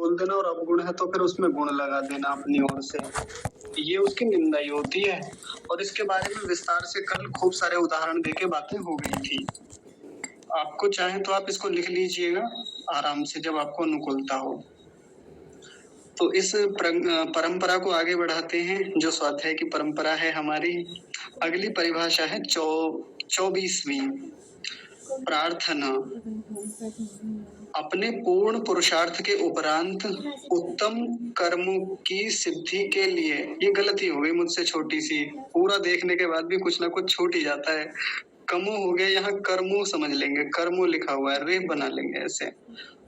बोल देना और अवगुण है तो फिर उसमें गुण लगा देना अपनी ओर से, ये उसकी निंदा ही होती है। और इसके बारे में विस्तार से कल खूब सारे उदाहरण देके बातें हो गई थी। आपको चाहे तो आप इसको लिख लीजिएगा आराम से जब आपको अनुकूलता हो। तो इस परंपरा को आगे बढ़ाते हैं, जो स्वाध्याय की परंपरा है हमारी। अगली परिभाषा है 24वीं प्रार्थना। अपने पूर्ण पुरुषार्थ के उपरांत उत्तम कर्मों की सिद्धि के लिए, ये गलती हो गई मुझसे छोटी सी, पूरा देखने के बाद भी कुछ ना कुछ छूट ही जाता है। कमो हो गया, यहाँ कर्मों समझ लेंगे, कर्मों लिखा हुआ है, रे बना लेंगे ऐसे।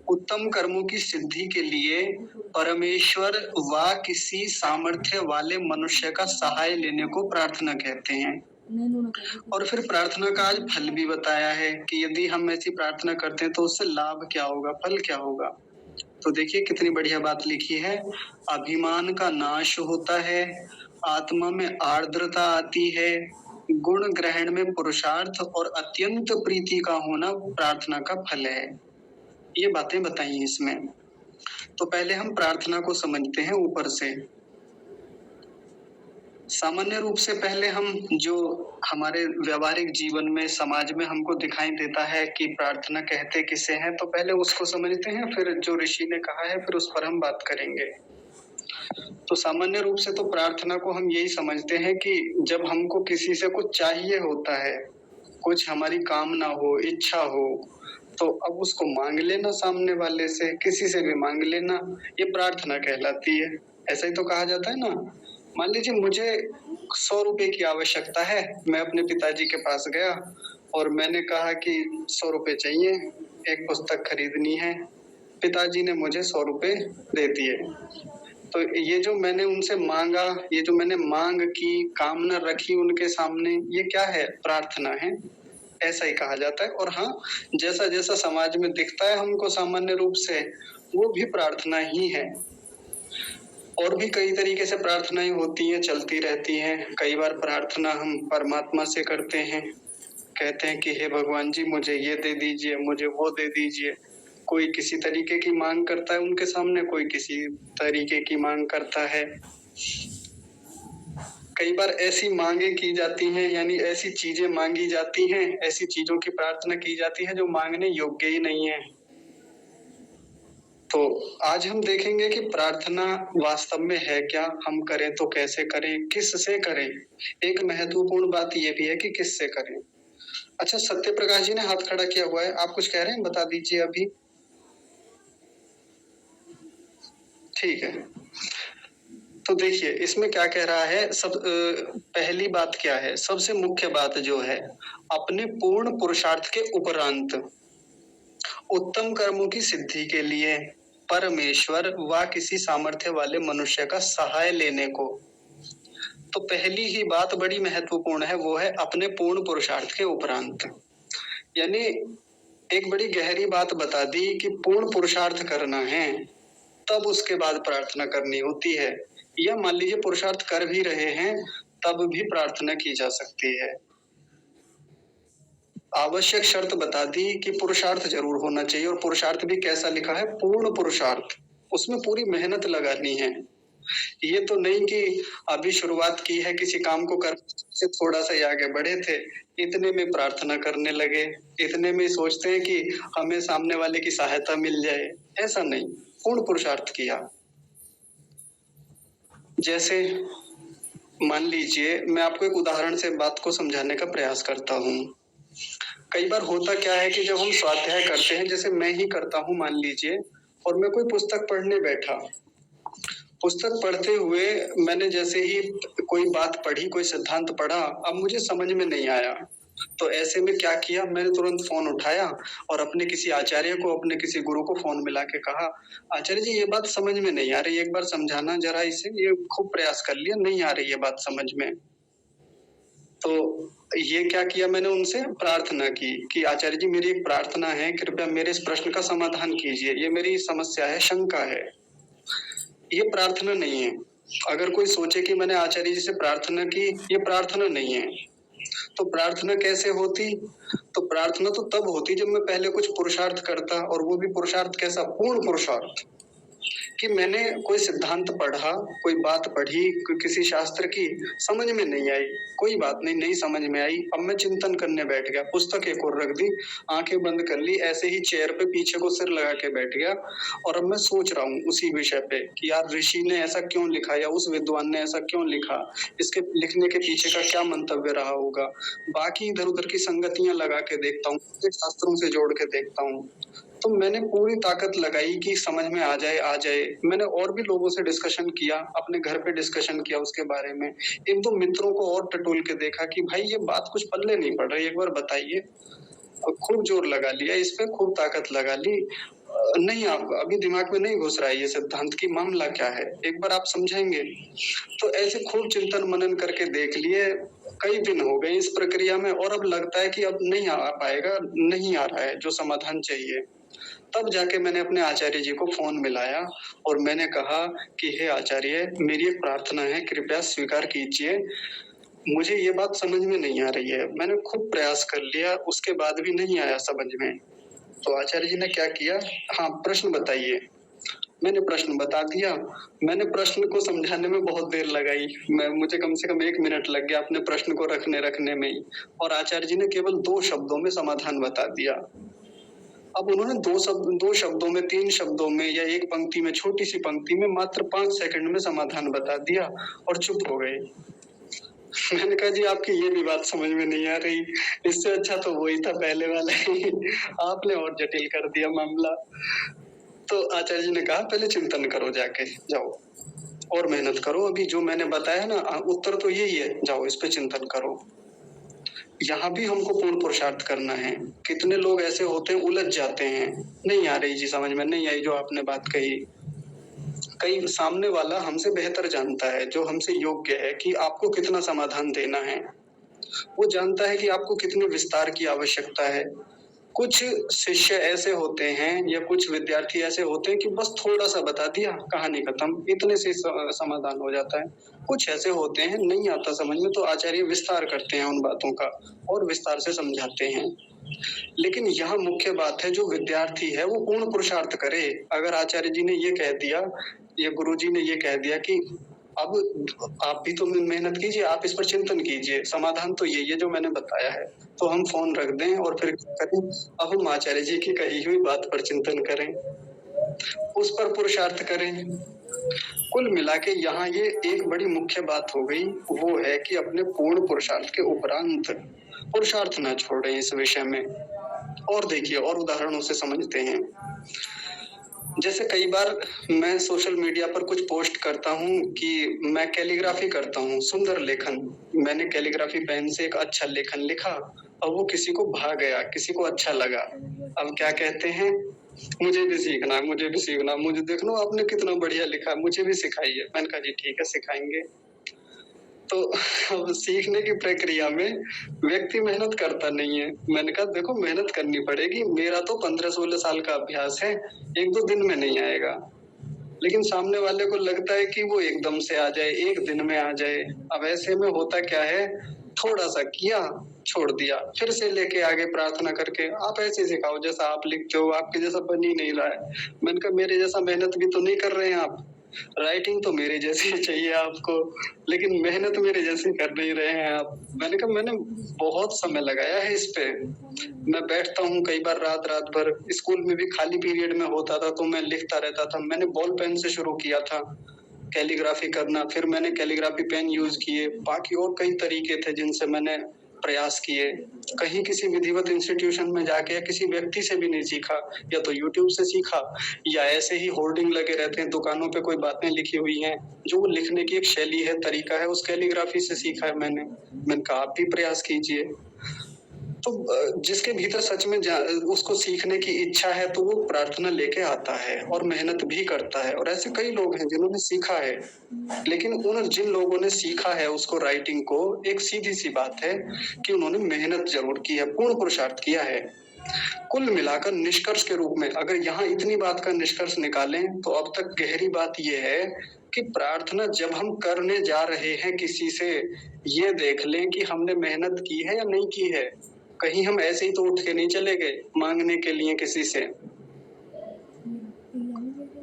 उत्तम कर्मों की सिद्धि के लिए परमेश्वर व किसी सामर्थ्य वाले मनुष्य का सहाय लेने को प्रार्थना कहते हैं। और फिर प्रार्थना का आज फल भी बताया है कि यदि हम ऐसी प्रार्थना करते हैं तो उससे लाभ क्या होगा, फल क्या होगा। तो देखिए कितनी बढ़िया बात लिखी है। अभिमान का नाश होता है, आत्मा में आर्द्रता आती है, गुण ग्रहण में पुरुषार्थ और अत्यंत प्रीति का होना प्रार्थना का फल है। ये बातें बताई इसमें। तो पहले हम प्रार्थना को समझते हैं ऊपर से। सामान्य रूप से पहले हम जो हमारे व्यवहारिक जीवन में समाज में हमको दिखाई देता है कि प्रार्थना कहते किसे हैं, तो पहले उसको समझते हैं, फिर जो ऋषि ने कहा है फिर उस पर हम बात करेंगे। तो सामान्य रूप से तो प्रार्थना को हम यही समझते हैं कि जब हमको किसी से कुछ चाहिए होता है, कुछ हमारी कामना हो, इच्छा हो, तो अब उसको मांग लेना, सामने वाले से किसी से भी मांग लेना, ये प्रार्थना कहलाती है। ऐसा ही तो कहा जाता है ना। मान लीजिए मुझे 100 रुपए की आवश्यकता है, मैं अपने पिताजी के पास गया और मैंने कहा कि 100 रुपए चाहिए, एक पुस्तक खरीदनी है। पिताजी ने मुझे 100 रुपए दे दिए। तो ये जो मैंने उनसे मांगा, ये जो मैंने मांग की, कामना रखी उनके सामने, ये क्या है? प्रार्थना है। ऐसा ही कहा जाता है। और हाँ, जैसा जैसा समाज में दिखता है हमको सामान्य रूप से, वो भी प्रार्थना ही है। और भी कई तरीके से प्रार्थनाएं होती हैं, चलती रहती हैं। कई बार प्रार्थना हम परमात्मा से करते हैं, कहते हैं कि हे भगवान जी मुझे ये दे दीजिए, मुझे वो दे दीजिए। कोई किसी तरीके की मांग करता है उनके सामने, कोई किसी तरीके की मांग करता है। कई बार ऐसी मांगे की जाती हैं, यानी ऐसी चीजें मांगी जाती हैं, ऐसी चीजों की प्रार्थना की जाती है जो मांगने योग्य ही नहीं है। तो आज हम देखेंगे कि प्रार्थना वास्तव में है क्या, हम करें तो कैसे करें, किससे करें। एक महत्वपूर्ण बात यह भी है कि किससे करें। अच्छा, सत्य प्रकाश जी ने हाथ खड़ा किया हुआ है, आप कुछ कह रहे हैं, बता दीजिए अभी। ठीक है, तो देखिए इसमें क्या कह रहा है। पहली बात क्या है, सबसे मुख्य बात जो है, अपने पूर्ण पुरुषार्थ के उपरांत उत्तम कर्मों की सिद्धि के लिए परमेश्वर व किसी सामर्थ्य वाले मनुष्य का सहाय लेने को। तो पहली ही बात बड़ी महत्वपूर्ण है, वो है अपने पूर्ण पुरुषार्थ के उपरांत। यानी एक बड़ी गहरी बात बता दी कि पूर्ण पुरुषार्थ करना है, तब उसके बाद प्रार्थना करनी होती है। या मान लीजिए पुरुषार्थ कर भी रहे हैं, तब भी प्रार्थना की जा सकती है। आवश्यक शर्त बता दी कि पुरुषार्थ जरूर होना चाहिए। और पुरुषार्थ भी कैसा लिखा है? पूर्ण पुरुषार्थ। उसमें पूरी मेहनत लगानी है। ये तो नहीं कि अभी शुरुआत की है, किसी काम को कर से थोड़ा सा ही आगे बढ़े थे, इतने में प्रार्थना करने लगे, इतने में सोचते हैं कि हमें सामने वाले की सहायता मिल जाए। ऐसा नहीं, पूर्ण पुरुषार्थ किया। जैसे मान लीजिए, मैं आपको एक उदाहरण से बात को समझाने का प्रयास करता हूँ। कई बार होता क्या है कि जब हम स्वाध्याय करते हैं, जैसे मैं ही करता हूँ मान लीजिए, और मैं कोई पुस्तक पढ़ने बैठा, पुस्तक पढ़ते हुए मैंने जैसे ही कोई बात पढ़ी, कोई सिद्धांत पढ़ा, अब मुझे समझ में नहीं आया, तो ऐसे में क्या किया, मैंने तुरंत फोन उठाया और अपने किसी आचार्य को, अपने किसी गुरु को फोन मिला के कहा, आचार्य जी ये बात समझ में नहीं आ रही, एक बार समझाना जरा इसे। ये खूब प्रयास कर लिया, नहीं आ रही ये बात समझ में। तो ये क्या किया, मैंने उनसे प्रार्थना की कि आचार्य जी मेरी एक प्रार्थना है, कृपया मेरे इस प्रश्न का समाधान कीजिए, ये मेरी समस्या है, शंका है। ये प्रार्थना नहीं है। अगर कोई सोचे कि मैंने आचार्य जी से प्रार्थना की, ये प्रार्थना नहीं है। तो प्रार्थना कैसे होती? तो प्रार्थना तो तब होती जब मैं पहले कुछ पुरुषार्थ करता, और वो भी पुरुषार्थ कैसा? पूर्ण पुरुषार्थ। कि मैंने कोई सिद्धांत पढ़ा, कोई बात पढ़ी, किसी शास्त्र की समझ में नहीं आई, कोई बात नहीं, नहीं समझ में आई। अब मैं चिंतन करने बैठ गया, पुस्तक एक और रख दी, आंखें बंद कर ली, ऐसे ही चेयर पे पीछे को सिर लगा के बैठ गया और अब मैं सोच रहा हूँ उसी विषय पे कि यार ऋषि ने ऐसा क्यों लिखा या उस विद्वान ने ऐसा क्यों लिखा, इसके लिखने के पीछे का क्या मंतव्य रहा होगा। बाकी इधर-उधर की संगतियां लगा के देखता हूँ, शास्त्रों से जोड़ के देखता हूँ। तो मैंने पूरी ताकत लगाई कि समझ में आ जाए, आ जाए। मैंने और भी लोगों से डिस्कशन किया, अपने घर पे डिस्कशन किया उसके बारे में। 1-2 मित्रों को और टटोल के देखा कि भाई ये बात कुछ पल्ले नहीं पड़ रही, एक बार बताइए। और खूब जोर लगा लिया इस पे, खूब ताकत लगा ली। नहीं, आप अभी दिमाग में नहीं घुस रहा है ये सिद्धांत कि मामला क्या है, एक बार आप समझेंगे। तो ऐसे खूब चिंतन मनन करके देख लिए, कई दिन हो गए इस प्रक्रिया में और अब लगता है कि अब नहीं आ पाएगा, नहीं आ रहा है जो समाधान चाहिए। तब जाके मैंने अपने आचार्य जी को फ़ोन मिलाया और मैंने कहा कि हे आचार्य, मेरी एक प्रार्थना है, कृपया स्वीकार कीजिए। मुझे ये बात समझ में नहीं आ रही है। मैंने खूब प्रयास कर लिया, उसके बाद भी नहीं आया समझ में। तो आचार्य जी ने क्या किया, हाँ, प्रश्न बताइए। मैंने प्रश्न बता दिया। मैंने प्रश्न को समझाने में बहुत देर लगाई। मुझे कम से कम 1 मिनट लग गया अपने प्रश्न को रखने में ही और आचार्य जी ने केवल 2 शब्दों में समाधान बता दिया। अब उन्होंने 2 शब्दों में, 3 शब्दों में या 1 पंक्ति में, छोटी-सी पंक्ति में मात्र 5 सेकंड में समाधान बता दिया और चुप हो गए। मैंने कहा जी आपकी ये भी बात समझ में नहीं आ रही, इससे अच्छा तो वही था पहले वाला ही। आपने और जटिल कर दिया मामला। तो आचार्य जी ने कहा पहले चिंतन करो, जाके जाओ और मेहनत करो, अभी जो मैंने बताया ना उत्तर तो यही है, जाओ इस पे चिंतन करो। यहाँ भी हमको पूर्ण पुरुषार्थ करना है। कितने लोग ऐसे होते हैं, उलझ जाते हैं, नहीं आ रही जी समझ में, नहीं आई जो आपने बात कही। कई सामने वाला हमसे बेहतर जानता है, जो हमसे योग्य है कि आपको कितना समाधान देना है। वो जानता है कि आपको कितने विस्तार की आवश्यकता है। कुछ शिष्य ऐसे होते हैं या कुछ विद्यार्थी ऐसे होते हैं कि बस थोड़ा-सा बता दिया, कहानी खत्म, इतने से समाधान हो जाता है। कुछ ऐसे होते हैं, नहीं आता समझ में तो आचार्य विस्तार करते हैं उन बातों का और विस्तार से समझाते हैं। लेकिन यहाँ मुख्य बात है, जो विद्यार्थी है वो पूर्ण पुरुषार्थ करे। अगर आचार्य जी ने ये कह दिया या गुरुजी ने ये कह दिया कि अब आप भी तो मेहनत कीजिए, आप इस पर चिंतन कीजिए, समाधान तो यही है जो मैंने बताया है, तो हम फ़ोन रख दें और फिर क्या करें, अब हम आचार्य जी की कही हुई बात पर चिंतन करें, उस पर पुरुषार्थ करें। कुल मिला के यहाँ ये एक बड़ी मुख्य बात हो गई, वो है कि अपने पूर्ण पुरुषार्थ के उपरांत पुरुषार्थ ना छोड़ें इस विषय में। और देखिए और उदाहरणों से समझते हैं। जैसे कई बार मैं सोशल मीडिया पर कुछ पोस्ट करता हूँ कि मैं कैलीग्राफी करता हूँ, सुंदर लेखन। मैंने कैलीग्राफी पेन से एक अच्छा लेखन लिखा और वो किसी को भा गया, किसी को अच्छा लगा। अब क्या कहते हैं, मुझे भी सीखना है, मुझे भी सीखना है, मुझे देख लो आपने कितना बढ़िया लिखा है, मुझे भी सिखाइए। मैंने कहा जी ठीक है, सिखाएंगे। तो अब सीखने की प्रक्रिया में व्यक्ति मेहनत करता नहीं है। मैंने कहा देखो मेहनत करनी पड़ेगी, मेरा तो 15-16 साल का अभ्यास है, 1-2 दिन में नहीं आएगा। लेकिन सामने वाले को लगता है कि वो एकदम से आ जाए, 1 दिन में आ जाए। अब ऐसे में होता क्या है, थोड़ा-सा किया, छोड़ दिया, फिर से लेके आगे प्रार्थना करके आप ऐसे सिखाओ जैसा आप लिखते हो, आपके जैसा बन ही नहीं रहा है। मैंने कहा मेरे जैसा मेहनत भी तो नहीं कर रहे हैं आप। राइटिंग तो मेरे जैसी चाहिए आपको, लेकिन मेहनत मेरे जैसी कर नहीं रहे हैं आप। मैंने कहा मैंने बहुत समय लगाया है इस पे। मैं बैठता हूँ कई बार रात-रात भर, स्कूल में भी खाली पीरियड में होता था तो मैं लिखता रहता था। मैंने बॉल पेन से शुरू किया था कैलीग्राफी करना, फिर मैंने कैलीग्राफी पेन यूज़ किए, बाकी और कई तरीके थे जिनसे मैंने प्रयास किए। कहीं किसी विधिवत इंस्टीट्यूशन में जाके या किसी व्यक्ति से भी नहीं सीखा, या तो यूट्यूब से सीखा या ऐसे ही होर्डिंग लगे रहते हैं, दुकानों पे कोई बातें लिखी हुई हैं, जो वो लिखने की एक शैली है, तरीका है, उस कैलीग्राफी से सीखा है मैंने। मैंने कहा आप भी प्रयास कीजिए। तो जिसके भीतर सच में उसको सीखने की इच्छा है तो वो प्रार्थना लेके आता है और मेहनत भी करता है, और ऐसे कई लोग हैं जिन्होंने सीखा है। लेकिन उन जिन लोगों ने सीखा है उसको, राइटिंग को, एक सीधी-सी बात है कि उन्होंने मेहनत ज़रूर की है, पूर्ण पुरुषार्थ किया है। कुल मिलाकर निष्कर्ष के रूप में अगर यहाँ इतनी बात का निष्कर्ष निकालें तो अब तक गहरी बात ये है कि प्रार्थना जब हम करने जा रहे हैं किसी से, ये देख लें कि हमने मेहनत की है या नहीं की है। कहीं हम ऐसे ही तो उठ के नहीं चले गए मांगने के लिए किसी से।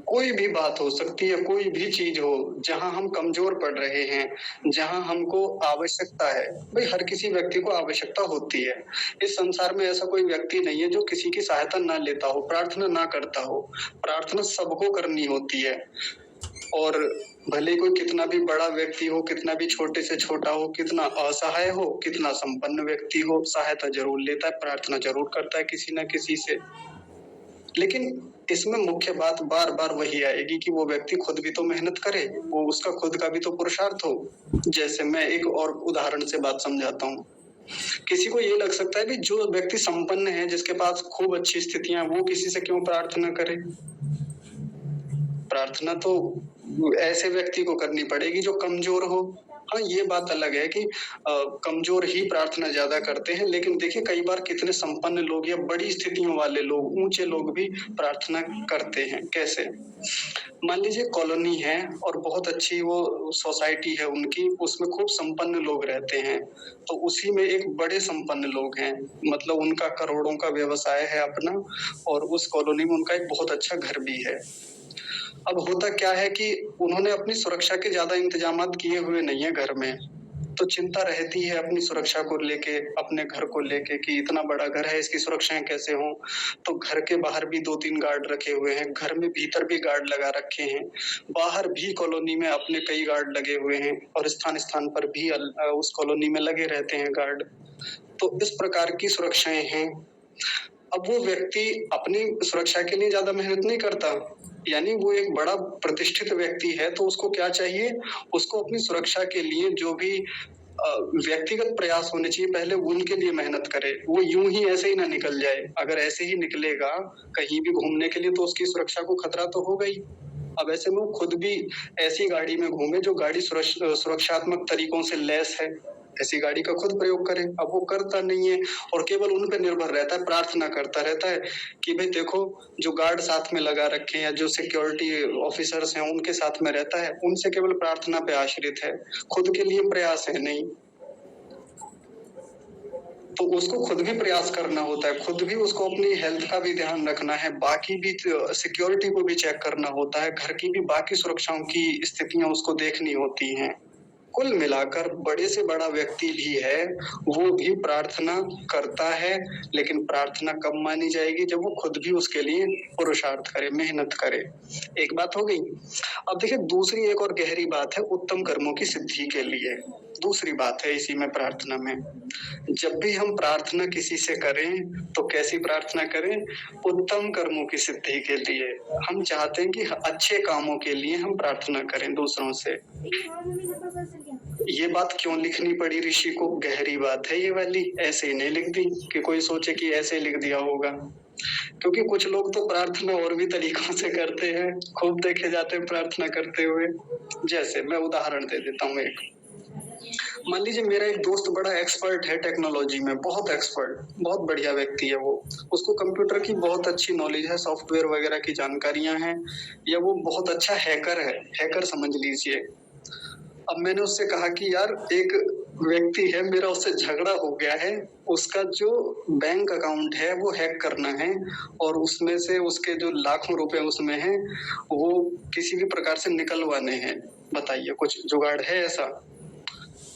कोई भी बात हो सकती है, कोई भी चीज़ हो, जहाँ हम कमज़ोर पड़ रहे हैं, जहाँ हमको आवश्यकता है, भई हर किसी व्यक्ति को आवश्यकता होती है। इस संसार में ऐसा कोई व्यक्ति नहीं है जो किसी की सहायता ना लेता हो, प्रार्थना ना करता हो। प्रार्थना सबको करनी होती है और भले कोई कितना भी बड़ा व्यक्ति हो, कितना भी छोटे से छोटा हो, कितना असहाय हो, कितना संपन्न व्यक्ति हो, सहायता ज़रूर लेता है, प्रार्थना ज़रूर करता है किसी न किसी से। लेकिन इसमें मुख्य बात बार-बार वही आएगी कि वो व्यक्ति खुद भी तो मेहनत करे, वो उसका खुद का भी तो पुरुषार्थ हो। जैसे मैं एक और उदाहरण से बात समझाता हूँ। किसी को ये लग सकता है कि जो व्यक्ति संपन्न है, जिसके पास खूब अच्छी स्थितियाँ हैं, वो किसी से क्यों प्रार्थना करे? प्रार्थना तो ऐसे व्यक्ति को करनी पड़ेगी जो कमज़ोर हो। हाँ, ये बात अलग है कि कमज़ोर ही प्रार्थना ज़्यादा करते हैं, लेकिन देखिए कई बार कितने संपन्न लोग या बड़ी स्थितियों वाले लोग, ऊँचे लोग भी प्रार्थना करते हैं। कैसे? मान लीजिए कॉलोनी है और बहुत अच्छी वो सोसाइटी है उनकी, उसमें खूब संपन्न लोग रहते हैं। तो उसी में एक बड़े संपन्न लोग हैं, मतलब उनका करोड़ों का व्यवसाय है अपना और उस कॉलोनी में उनका एक बहुत अच्छा घर भी है। अब होता क्या है कि उन्होंने अपनी सुरक्षा के ज़्यादा इंतज़ामात किए हुए नहीं है घर में। तो चिंता रहती है अपनी सुरक्षा को लेके, अपने घर को लेके कि इतना बड़ा घर है, इसकी सुरक्षाएँ कैसे हों? तो घर के बाहर भी 2-3 गार्ड रखे हुए हैं, घर में भीतर भी गार्ड लगा रखे हैं, बाहर भी कॉलोनी में अपने कई गार्ड लगे हुए हैं और स्थान-स्थान पर भी उस कॉलोनी में लगे रहते हैं गार्ड। तो इस प्रकार की सुरक्षाएँ हैं। अब वो व्यक्ति अपनी सुरक्षा के लिए ज़्यादा मेहनत नहीं करता, यानी वो एक बड़ा प्रतिष्ठित व्यक्ति है, तो उसको क्या चाहिए? उसको अपनी सुरक्षा के लिए जो भी व्यक्तिगत प्रयास होने चाहिए, पहले उनके लिए मेहनत करे। वो यूँ ही ऐसे ही ना निकल जाए। अगर ऐसे ही निकलेगा कहीं भी घूमने के लिए तो उसकी सुरक्षा को खतरा तो होगा ही। अब ऐसे में वो खुद भी ऐसी गाड़ी में घूमे जो गाड़ी सुरक्षात्मक तरीकों से लैस है। ऐसी गाड़ी का खुद प्रयोग करे। अब वो करता नहीं है और केवल उन पे निर्भर रहता है, प्रार्थना करता रहता है कि भई देखो जो गार्ड साथ में लगा रखे हैं या जो सिक्योरिटी ऑफिसर्स हैं उनके साथ में रहता है, उनसे केवल प्रार्थना पे आश्रित है। खुद के लिए प्रयास है नहीं। तो उसको खुद भी प्रयास करना होता है, खुद भी उसको अपनी हेल्थ का भी ध्यान रखना है, बाकी भी सिक्योरिटी को भी चेक करना होता है, घर की भी बाकी सुरक्षाओं की स्थितियाँ उसको देखनी होती हैं। कुल मिलाकर बड़े से बड़ा व्यक्ति भी है, वो भी प्रार्थना करता है, लेकिन प्रार्थना कब मानी जाएगी? जब वो खुद भी उसके लिए पुरुषार्थ करे, मेहनत करे। एक बात हो गई। अब देखिए दूसरी एक और गहरी बात है उत्तम कर्मों की सिद्धि के लिए। दूसरी बात है इसी में प्रार्थना में। जब भी हम प्रार्थना किसी से करें, तो कैसी प्रार्थना करें? उत्तम कर्मों की सिद्धि के लिए। हम चाहते हैं कि अच्छे कामों के लिए हम प्रार्थना करें दूसरों से। ये बात क्यों लिखनी पड़ी ऋषि को? गहरी बात है ये वाली, ऐसे ही नहीं लिख दी कि कोई सोचे कि ऐसे लिख दिया होगा। क्योंकि कुछ लोग तो प्रार्थना और भी तरीकों से करते हैं, खूब देखे जाते हैं प्रार्थना करते हुए। जैसे मैं उदाहरण दे देता हूँ एक। मान लीजिए मेरा एक दोस्त बड़ा एक्सपर्ट है टेक्नोलॉजी में, बहुत एक्सपर्ट, बहुत बढ़िया व्यक्ति है वो। उसको कंप्यूटर की बहुत अच्छी नॉलेज है, सॉफ्टवेयर वगैरह की जानकारियाँ हैं या वो बहुत अच्छा हैकर है, हैकर समझ लीजिए। अब मैंने उससे कहा कि यार एक व्यक्ति है, मेरा उससे झगड़ा हो गया है, उसका जो बैंक अकाउंट है वो हैक करना है और उसमें से उसके जो लाखों रुपए उसमें हैं, वो किसी भी प्रकार से निकलवाने हैं। बताइए कुछ जुगाड़ है ऐसा?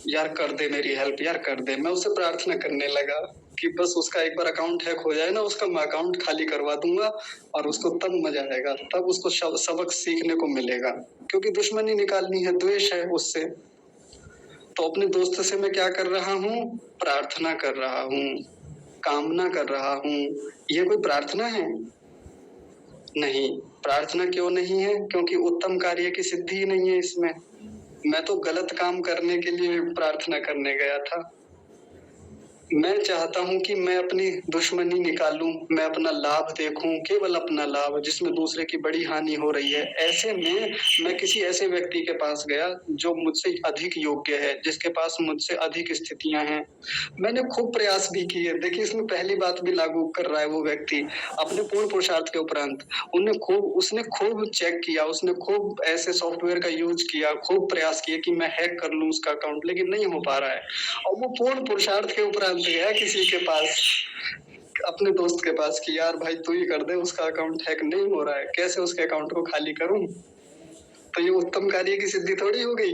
यार कर दे मेरी हेल्प, यार कर दे। मैं उससे प्रार्थना करने लगा कि बस उसका एक बार अकाउंट हैक हो जाए ना, उसका मैं अकाउंट खाली करवा दूंगा और उसको तब मजा आएगा, तब उसको सबक सीखने को मिलेगा, क्योंकि दुश्मनी निकालनी है, द्वेष है उससे। तो अपने दोस्त से मैं क्या कर रहा हूँ? प्रार्थना कर रहा हूँ, कामना कर रहा हूँ। ये कोई प्रार्थना है? नहीं। प्रार्थना क्यों नहीं है? क्योंकि उत्तम कार्य की सिद्धि ही नहीं है इसमें। मैं तो गलत काम करने के लिए प्रार्थना करने गया था। मैं चाहता हूँ कि मैं अपनी दुश्मनी निकालूं, मैं अपना लाभ देखूं, केवल अपना लाभ, जिसमें दूसरे की बड़ी हानि हो रही है। ऐसे में मैं किसी ऐसे व्यक्ति के पास गया जो मुझसे अधिक योग्य है, जिसके पास मुझसे अधिक स्थितियां हैं। मैंने खूब प्रयास भी किए। देखिए इसमें पहली बात भी लागू कर रहा है वो व्यक्ति अपने पूर्ण पुरुषार्थ के उपरांत। उसने खूब चेक किया, उसने खूब ऐसे सॉफ्टवेयर का यूज किया, खूब प्रयास किए कि मैं हैक कर लूं उसका अकाउंट, लेकिन नहीं हो पा रहा है। और वो पूर्ण पुरुषार्थ के उपरांत गया किसी के पास, अपने दोस्त के पास कि यार भाई तू ही कर दे, उसका अकाउंट हैक नहीं हो रहा है, कैसे उसके अकाउंट को खाली करूं? तो ये उत्तम कार्य की सिद्धि थोड़ी हो गई।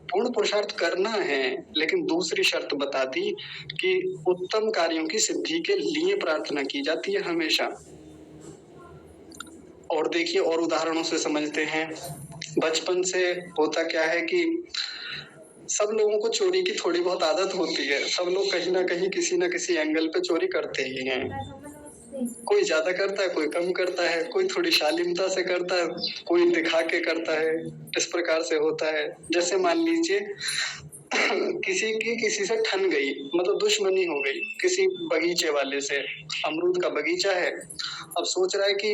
पूर्ण पुरुषार्थ करना है, लेकिन दूसरी शर्त बता दी कि उत्तम कार्यों की सिद्धि के लिए प्रार्थना की जाती है हमेशा। और देखिए और उदाहरणों से समझते हैं। बचपन से होता क्या है कि सब लोगों को चोरी की थोड़ी बहुत आदत होती है। सब लोग कहीं न कहीं किसी न किसी एंगल पे चोरी करते ही हैं। कोई ज़्यादा करता है, कोई कम करता है, कोई थोड़ी शालीनता से करता है, कोई दिखा के करता है। इस प्रकार से होता है। जैसे मान लीजिए किसी की किसी से ठन गई, मतलब दुश्मनी हो गई किसी बगीचे वाले से। अमरूद का बगीचा है, अब सोच रहा है कि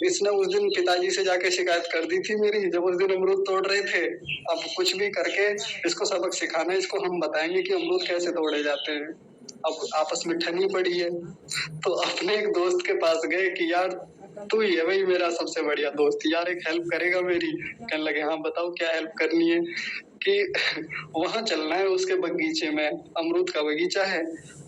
इसने उस दिन पिताजी से जाके शिकायत कर दी थी मेरी, जब उस दिन अमरूद तोड़ रहे थे। अब कुछ भी करके इसको सबक सिखाना है, इसको हम बताएंगे कि अमरूद कैसे तोड़े जाते हैं। अब आपस में ठनी पड़ी है, तो अपने एक दोस्त के पास गए कि यार तू ही है भाई मेरा सबसे बढ़िया दोस्त, यार एक हेल्प करेगा मेरी? कहने लगे हाँ बताओ क्या हेल्प करनी है? कि वहां चलना है उसके बगीचे में, अमरूद का बगीचा है,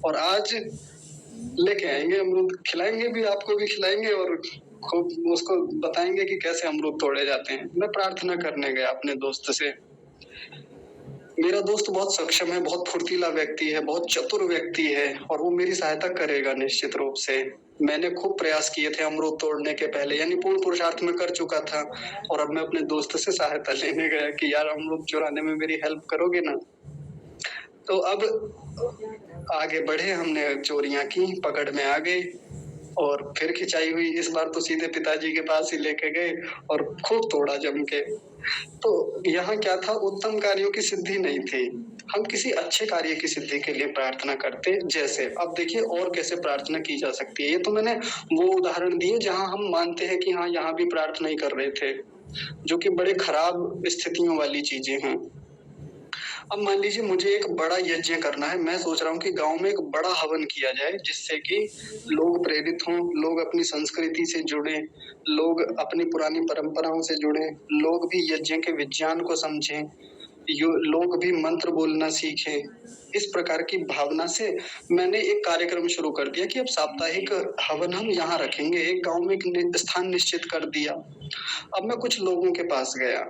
और आज लेके आएंगे अमरूद, खिलाएंगे भी, आपको भी खिलाएंगे और खूब उसको बताएंगे कि कैसे अमरूद तोड़े जाते हैं। मैं प्रार्थना करने गया अपने दोस्त से। मेरा दोस्त बहुत सक्षम है, बहुत फुर्तीला व्यक्ति है, बहुत चतुर व्यक्ति है, और वो मेरी सहायता करेगा निश्चित रूप से। मैंने खूब प्रयास किए थे अमरूद तोड़ने के पहले, यानी पूर्ण पुरुषार्थ में कर चुका था, और अब मैं अपने दोस्त से सहायता लेने गया कि यार अमरूद चुराने में मेरी हेल्प करोगे ना? तो अब आगे बढ़े, हमने चोरियां की, पकड़ में आ गए, और फिर खिंचाई हुई। इस बार तो सीधे पिताजी के पास ही लेके गए और खूब तोड़ा जम के। तो यहाँ क्या था, उत्तम कार्यों की सिद्धि नहीं थी, हम किसी अच्छे कार्य की सिद्धि के लिए प्रार्थना करते। जैसे अब देखिए और कैसे प्रार्थना की जा सकती है। ये तो मैंने वो उदाहरण दिए जहाँ हम मानते हैं कि हाँ यहाँ भी प्रार्थना ही कर रहे थे, जो कि बड़े खराब स्थितियों वाली चीजें हैं। अब मान लीजिए मुझे एक बड़ा यज्ञ करना है, मैं सोच रहा हूँ कि गांव में एक बड़ा हवन किया जाए, जिससे कि लोग प्रेरित हों, लोग अपनी संस्कृति से जुड़े, लोग अपनी पुरानी परंपराओं से जुड़े, लोग भी यज्ञ के विज्ञान को समझें, लोग भी मंत्र बोलना सीखें। इस प्रकार की भावना से मैंने एक कार्यक्रम शुरू कर दिया कि अब साप्ताहिक हवन हम यहाँ रखेंगे। एक गांव में एक स्थान निश्चित कर दिया। अब मैं कुछ लोगों के पास गया,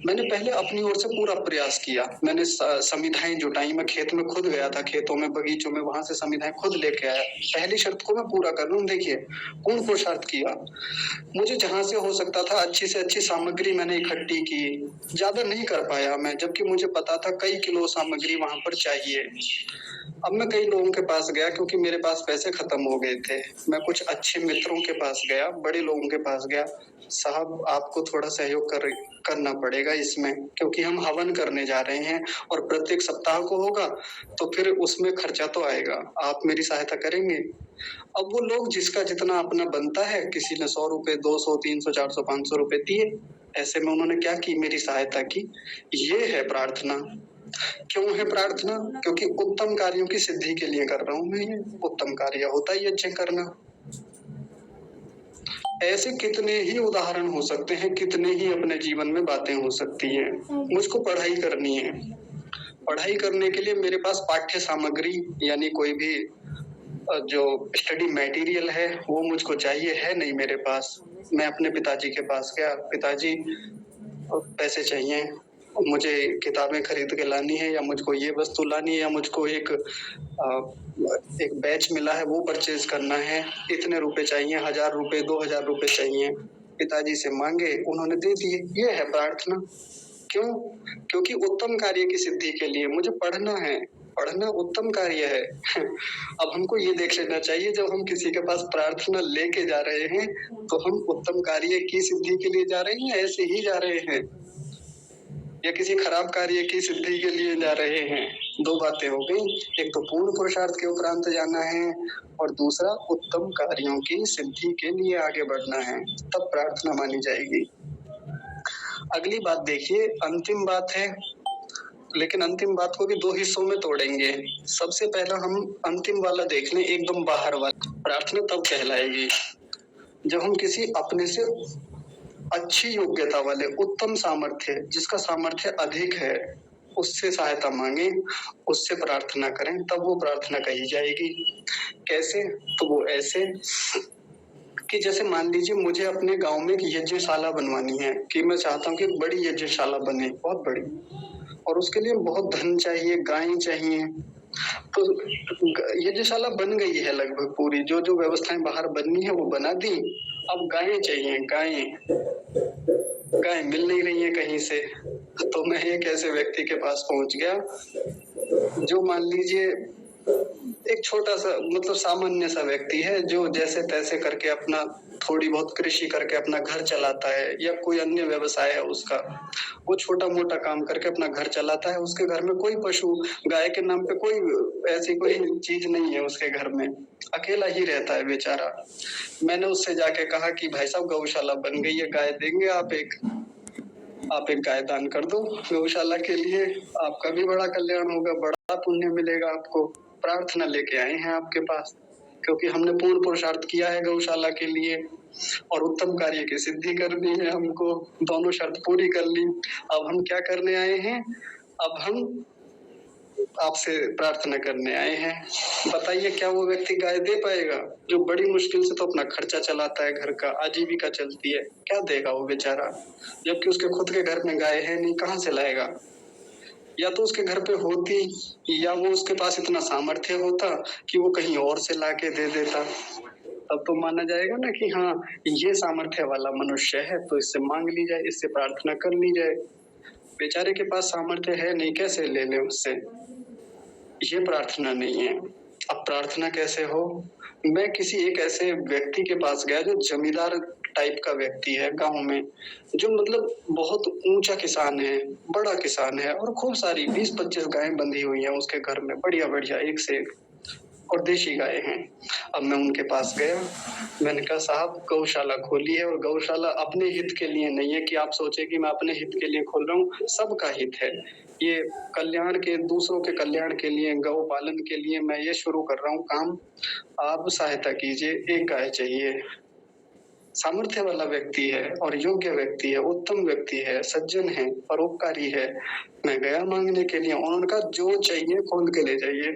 मैंने पहले अपनी ओर से पूरा प्रयास किया, मैंने समिधाएं जुटाई, मैं खेत में खुद गया था, खेतों में बगीचों में, वहां से समिधाएं खुद लेके आया। पहली शर्त को मैं पूरा कर लूं, देखिए पूर्ण पुरुषार्थ किया। मुझे जहां से हो सकता था अच्छी से अच्छी सामग्री मैंने इकट्ठी की, ज्यादा नहीं कर पाया मैं, जबकि मुझे पता था कई किलो सामग्री वहां पर चाहिए। अब मैं कई लोगों के पास गया, क्योंकि मेरे पास पैसे खत्म हो गए थे। मैं कुछ अच्छे मित्रों के पास गया, बड़े लोगों के पास गया, साहब आपको थोड़ा सहयोग करना पड़ेगा इसमें, क्योंकि हम हवन करने जा रहे हैं और प्रत्येक सप्ताह को होगा, तो फिर उसमें खर्चा तो आएगा, आप मेरी सहायता करेंगे? अब वो लोग जिसका जितना अपना बनता है, किसी ने 100 रुपए, 200, 300, 400, 500 रुपए दिए। ऐसे में उन्होंने क्या की, मेरी सहायता की। ये है प्रार्थना। क्यों है प्रार्थना? क्योंकि उत्तम कार्यों की सिद्धि के लिए कर रहा हूं मैं ये। उत्तम कार्य होता है यज्ञ करना। ऐसे कितने ही उदाहरण हो सकते हैं, कितने ही अपने जीवन में बातें हो सकती हैं। मुझको पढ़ाई करनी है, पढ़ाई करने के लिए मेरे पास पाठ्य सामग्री यानी कोई भी जो स्टडी मटेरियल है वो मुझको चाहिए, है नहीं मेरे पास। मैं अपने पिताजी के पास गया, पिताजी पैसे चाहिए, मुझे किताबें खरीद के लानी है, या मुझको ये वस्तु लानी है, या मुझको एक बैच मिला है वो परचेज करना है, इतने रुपए चाहिए, 1000 रुपए, 2000 रुपए चाहिए। पिताजी से मांगे, उन्होंने दे दिए। ये है प्रार्थना। क्यों? क्योंकि उत्तम कार्य की सिद्धि के लिए मुझे पढ़ना है, पढ़ना उत्तम कार्य है। अब हमको ये देख लेना चाहिए, जब हम किसी के पास प्रार्थना लेके जा रहे हैं तो हम उत्तम कार्य की सिद्धि के लिए जा रहे हैं, ऐसे ही जा रहे हैं, या किसी खराब कार्य की सिद्धि के लिए जा रहे हैं। दो बातें हो गई, एक तो पूर्ण पुरुषार्थ के उपरांत जाना है, और दूसरा उत्तम कार्यों की सिद्धि के लिए आगे बढ़ना है, तब प्रार्थना मानी जाएगी। अगली बात देखिए, अंतिम बात है, लेकिन अंतिम बात को भी दो हिस्सों में तोड़ेंगे। सबसे पहला हम अंतिम वाला देख लें, एकदम बाहर वाला। प्रार्थना तब कहलाएगी जब हम किसी अपने से अच्छी योग्यता वाले, उत्तम सामर्थ्य, जिसका सामर्थ्य अधिक है, उससे सहायता माँगे, उससे प्रार्थना करें, तब वो प्रार्थना कही जाएगी। कैसे? तो वो ऐसे कि जैसे मान लीजिए मुझे अपने गाँव में एक यज्ञशाला बनवानी है कि मैं चाहता हूँ कि एक बड़ी यज्ञशाला बने, बहुत बड़ी, और उसके लिए बहुत धन चाहिए, गायें चाहिए। तो यज्ञशाला बन गई है लगभग पूरी, जो-जो व्यवस्थाएँ बाहर बननी है वो बना दी। अब गायें चाहिए, गायें मिल नहीं रही हैं कहीं से। तो मैं एक ऐसे व्यक्ति के पास पहुँच गया, जो मान लीजिए एक छोटा-सा मतलब सामान्य-सा व्यक्ति है, जो जैसे-तैसे करके अपना थोड़ी बहुत कृषि करके अपना घर चलाता है, या कोई अन्य व्यवसाय है उसका। वो छोटा-मोटा काम करके अपना घर चलाता है, उसके घर में कोई पशु, गाय के नाम पे कोई ऐसी कोई चीज़ नहीं है उसके घर में, अकेला ही रहता है बेचारा। मैंने उससे जाके कहा कि भाई साहब गौशाला बन गई है, गाय देंगे आप एक गाय दान कर दो गौशाला के लिए, आपका भी बड़ा कल्याण होगा, बड़ा पुण्य मिलेगा आपको। प्रार्थना लेके आए हैं आपके पास, क्योंकि हमने पूर्ण पुरुषार्थ किया है गौशाला के लिए और उत्तम कार्य की सिद्धि करनी है हमको, दोनों शर्त पूरी कर ली। अब हम क्या करने आए हैं? अब हम आपसे प्रार्थना करने आए हैं। बताइए क्या वो व्यक्ति गाय दे पाएगा? जो बड़ी मुश्किल से तो अपना खर्चा चलाता है, घर का आजीविका चलती है, क्या देगा वो बेचारा? जबकि उसके खुद के घर में गाय है नहीं, कहाँ से लाएगा? या तो उसके घर पे होती, या वो उसके पास इतना सामर्थ्य होता कि वो कहीं और से लाके दे देता। तब तो माना जाएगा ना कि हाँ, ये सामर्थ्य वाला मनुष्य है, तो इससे माँग ली जाए, इससे प्रार्थना कर ली जाए। बेचारे के पास सामर्थ्य है नहीं, कैसे ले लें उससे? ये प्रार्थना नहीं है। अब प्रार्थना कैसे हो? मैं किसी एक ऐसे व्यक्ति के पास गया जो जमींदार टाइप का व्यक्ति है गाँव में, जो मतलब बहुत ऊँचा किसान है, बड़ा किसान है और खूब सारी 20-25 गायें बंधी हुई हैं उसके घर में, बढ़िया-बढ़िया एक से एक, और देशी गायें हैं। अब मैं उनके पास गया, मैंने कहा साहब गौशाला खोली है, और गौशाला अपने हित के लिए नहीं है कि आप सोचे कि मैं अपने हित के लिए खोल रहा हूँ, सबका हित है। ये कल्याण के, दूसरों के कल्याण के लिए, गौ पालन के लिए मैं ये शुरू कर रहा हूँ काम। आप सहायता कीजिए, एक गाय चाहिए। सामर्थ्य वाला व्यक्ति है और योग्य व्यक्ति है, उत्तम व्यक्ति है, सज्जन है, परोपकारी है। मैं गया माँगने के लिए, उन्होंने कहा जो चाहिए खोल के ले जाइए,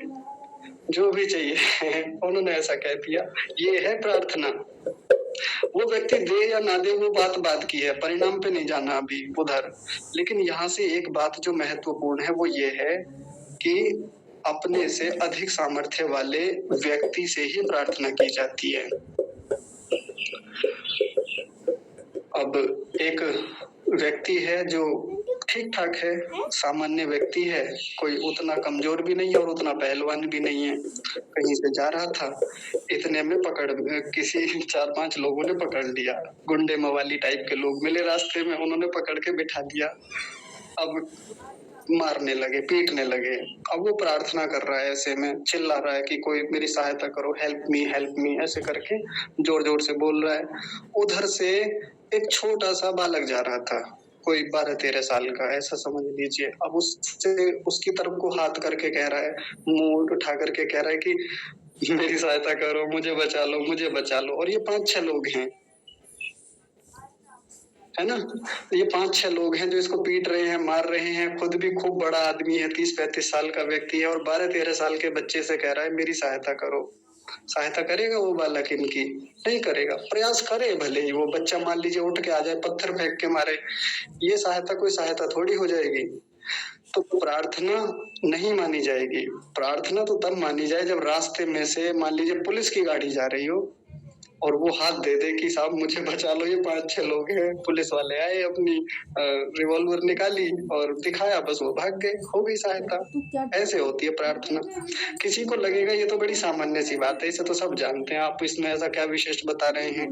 जो भी चाहिए। उन्होंने ऐसा कह दिया। ये है प्रार्थना। वो व्यक्ति दे या ना दे वो बात बात की है, परिणाम पे नहीं जाना अभी उधर। लेकिन यहाँ से एक बात जो महत्वपूर्ण है वो ये है कि अपने से अधिक सामर्थ्य वाले व्यक्ति से ही प्रार्थना की जाती है। अब एक व्यक्ति है जो ठीक-ठाक है, सामान्य व्यक्ति है, कोई उतना कमज़ोर भी नहीं है और उतना पहलवान भी नहीं है। कहीं से जा रहा था, इतने में किसी 4-5 लोगों ने पकड़ लिया। गुंडे मवाली टाइप के लोग मिले रास्ते में, उन्होंने पकड़ के बिठा दिया। अब मारने लगे, पीटने लगे। अब वो प्रार्थना कर रहा है, ऐसे में चिल्ला रहा है कि कोई मेरी सहायता करो, हेल्प मी ऐसे करके जोर-जोर से बोल रहा है। उधर से एक छोटा-सा बालक जा रहा था, कोई 12-13 साल का, ऐसा समझ लीजिए। अब उससे उसकी तरफ को हाथ करके कह रहा है, मुँह उठा करके कह रहा है कि मेरी सहायता करो, मुझे बचा लो, मुझे बचा लो। और ये 5-6 लोग हैं, है ना? ये 5-6 लोग हैं जो इसको पीट रहे हैं, मार रहे हैं। खुद भी खूब बड़ा आदमी है, 30-35 साल का व्यक्ति है, और 12-13 साल के बच्चे से कह रहा है मेरी सहायता करो। सहायता करेगा वो बालक इनकी? नहीं करेगा। प्रयास करे भले ही, वो बच्चा मान लीजिए उठ के आ जाए, पत्थर फेंक के मारे, ये सहायता कोई सहायता थोड़ी हो जाएगी। तो प्रार्थना नहीं मानी जाएगी। प्रार्थना तो तब मानी जाए जब रास्ते में से मान लीजिए पुलिस की गाड़ी जा रही हो और वो हाथ दे दे कि साहब मुझे बचा लो, ये 5-6 लोग हैं। पुलिस वाले आए, अपनी रिवॉल्वर निकाली और दिखाया, बस वो भाग गए, हो गई सहायता। ऐसे होती है प्रार्थना। किसी को लगेगा ये तो बड़ी सामान्य सी बात है, इसे तो सब जानते हैं, आप इसमें ऐसा क्या विशेष बता रहे हैं?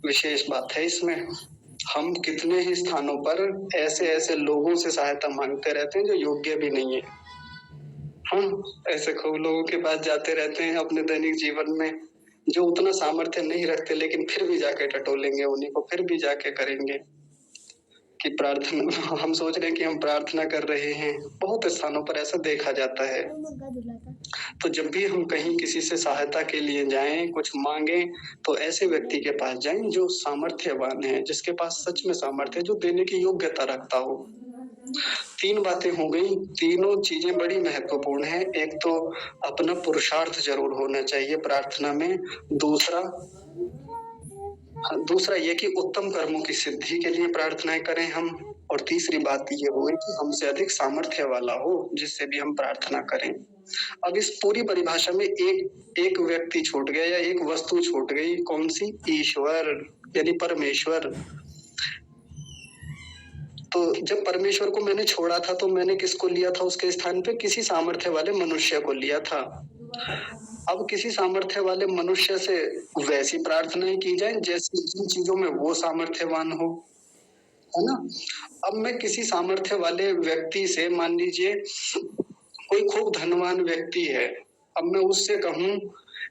विशेष बात है इसमें। हम कितने ही स्थानों पर ऐसे-ऐसे लोगों से सहायता माँगते रहते हैं जो योग्य भी नहीं है। हम ऐसे खूब लोगों के पास जाते रहते हैं अपने दैनिक जीवन में, जो उतना सामर्थ्य नहीं रखते, लेकिन फिर भी जाके टटोलेंगे उन्हीं को, फिर भी जाके करेंगे कि प्रार्थना। हम सोच रहे हैं कि हम प्रार्थना कर रहे हैं, बहुत स्थानों पर ऐसा देखा जाता है। तो जब भी हम कहीं किसी से सहायता के लिए जाएँ, कुछ माँगे, तो ऐसे व्यक्ति के पास जाएँ जो सामर्थ्यवान है, जिसके पास सच में सामर्थ्य है, जो देने की योग्यता रखता हो। 3 बातें हो गई, तीनों चीज़ें बड़ी महत्वपूर्ण हैं। एक तो अपना पुरुषार्थ ज़रूर होना चाहिए प्रार्थना में। दूसरा दूसरा ये कि उत्तम कर्मों की सिद्धि के लिए प्रार्थनाएँ करें हम। और तीसरी बात ये हुई कि हमसे अधिक सामर्थ्य वाला हो, जिससे भी हम प्रार्थना करें। अब इस पूरी परिभाषा में एक व्यक्ति छूट गया या एक वस्तु छूट गई, कौन-सी? ईश्वर, यानी परमेश्वर। तो जब परमेश्वर को मैंने छोड़ा था तो मैंने किसको लिया था उसके स्थान पे? किसी सामर्थ्य वाले मनुष्य को लिया था। अब किसी सामर्थ्य वाले मनुष्य से वैसी प्रार्थनाएँ की जाएँ जैसी जिन चीज़ों में वो सामर्थ्यवान हो, है ना? अब मैं किसी सामर्थ्य वाले व्यक्ति से, मान लीजिए कोई खूब धनवान व्यक्ति है, अब मैं उससे कहूँ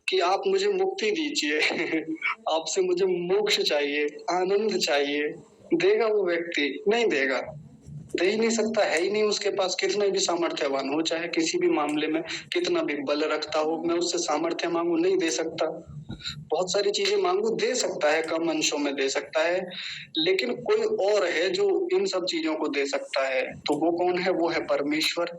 कि आप मुझे मुक्ति दीजिए आपसे मुझे मोक्ष चाहिए, आनंद चाहिए, देगा वो व्यक्ति? नहीं देगा। दे ही नहीं सकता, है ही नहीं उसके पास, कितना भी सामर्थ्यवान हो, चाहे किसी भी मामले में कितना भी बल रखता हो, मैं उससे सामर्थ्य माँगू, नहीं दे सकता। बहुत सारी चीज़ें माँगू, दे सकता है, कम अंशों में दे सकता है, लेकिन कोई और है जो इन सब चीज़ों को दे सकता है, तो वो कौन है? वो है परमेश्वर।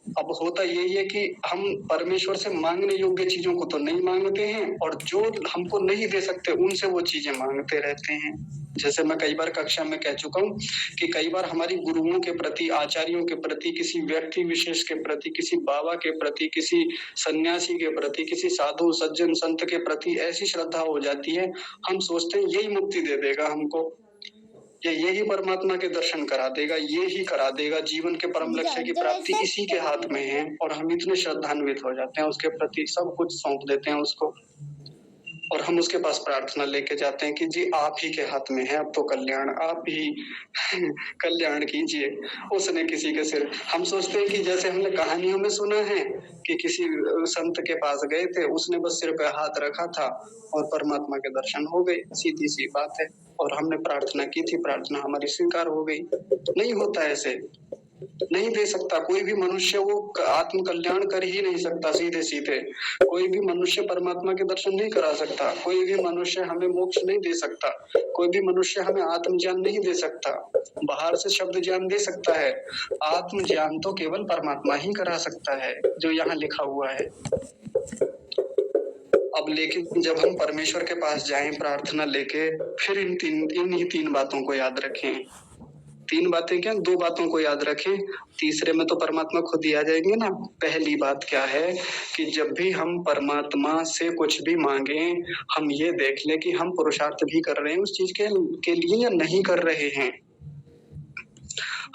अब होता यही है कि हम परमेश्वर से माँगने योग्य चीज़ों को तो नहीं माँगते हैं और जो हमको नहीं दे सकते, उनसे वो चीज़ें माँगते रहते हैं। जैसे मैं कई बार कक्षा में कह चुका हूँ कि कई बार हमारी गुरुओं के प्रति, आचार्यों के प्रति, किसी व्यक्ति विशेष के प्रति, किसी बाबा के प्रति, किसी सन्यासी के प्रति, किसी साधु, सज्जन, संत के प्रति ऐसी श्रद्धा हो जाती है, हम सोचते हैं यही मुक्ति दे देगा हमको, या यही परमात्मा के दर्शन करा देगा, ये ही करा देगा, जीवन के परम लक्ष्य की प्राप्ति इसी के हाथ में है, और हम इतने श्रद्धान्वित हो जाते हैं उसके प्रति, सब कुछ सौंप देते हैं उसको, और हम उसके पास प्रार्थना लेके जाते हैं कि जी आप ही के हाथ में है अब तो कल्याण, आप ही कल्याण कीजिए। उसने किसी के सिर, हम सोचते हैं कि जैसे हमने कहानियों में सुना है कि किसी संत के पास गए थे, उसने बस सिर पे हाथ रखा था और परमात्मा के दर्शन हो गए, सीधी सी बात है। और हमने प्रार्थना की थी, प्रार्थना हमारी स्वीकार हो गई। नहीं होता ऐसे, नहीं दे सकता कोई भी मनुष्य, वो आत्म कल्याण कर ही नहीं सकता सीधे सीधे। कोई भी मनुष्य परमात्मा के दर्शन नहीं करा सकता, कोई भी मनुष्य हमें मोक्ष नहीं दे सकता, कोई भी मनुष्य हमें आत्म ज्ञान नहीं दे सकता। बाहर से शब्द ज्ञान दे सकता है, आत्म ज्ञान तो केवल परमात्मा ही करा सकता है, जो यहाँ लिखा हुआ है। अब लेकिन जब हम परमेश्वर के पास जाएं प्रार्थना लेके, फिर इन्हीं 3 बातों को याद रखें। 3 बातें क्या, 2 बातों को याद रखें, तीसरे में तो परमात्मा खुद ही आ जाएंगे ना। पहली बात क्या है कि जब भी हम परमात्मा से कुछ भी मांगें, हम ये देख लें कि हम पुरुषार्थ भी कर रहे हैं उस चीज के लिए या नहीं कर रहे हैं।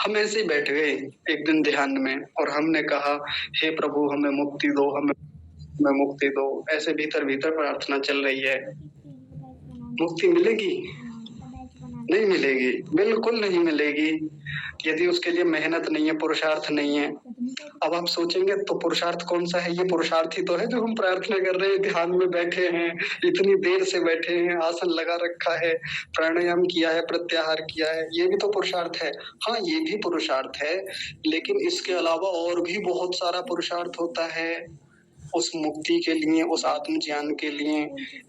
हम ऐसे ही बैठ गए एक दिन ध्यान में और हमने कहा, हे प्रभु हमें मुक्ति दो, हमें मुक्ति दो, ऐसे भीतर भीतर प्रार्थना चल रही है। मुक्ति मिलेगी? नहीं मिलेगी, बिल्कुल नहीं मिलेगी, यदि उसके लिए मेहनत नहीं है, पुरुषार्थ नहीं है। अब आप सोचेंगे तो पुरुषार्थ कौन सा है? ये पुरुषार्थ ही तो है जो हम प्रार्थना कर रहे हैं, ध्यान में बैठे हैं, इतनी देर से बैठे हैं, आसन लगा रखा है, प्राणायाम किया है, प्रत्याहार किया है, ये भी तो पुरुषार्थ है। हाँ, ये भी पुरुषार्थ है, लेकिन इसके अलावा और भी बहुत सारा पुरुषार्थ होता है उस मुक्ति के लिए, उस आत्म ज्ञान के लिए,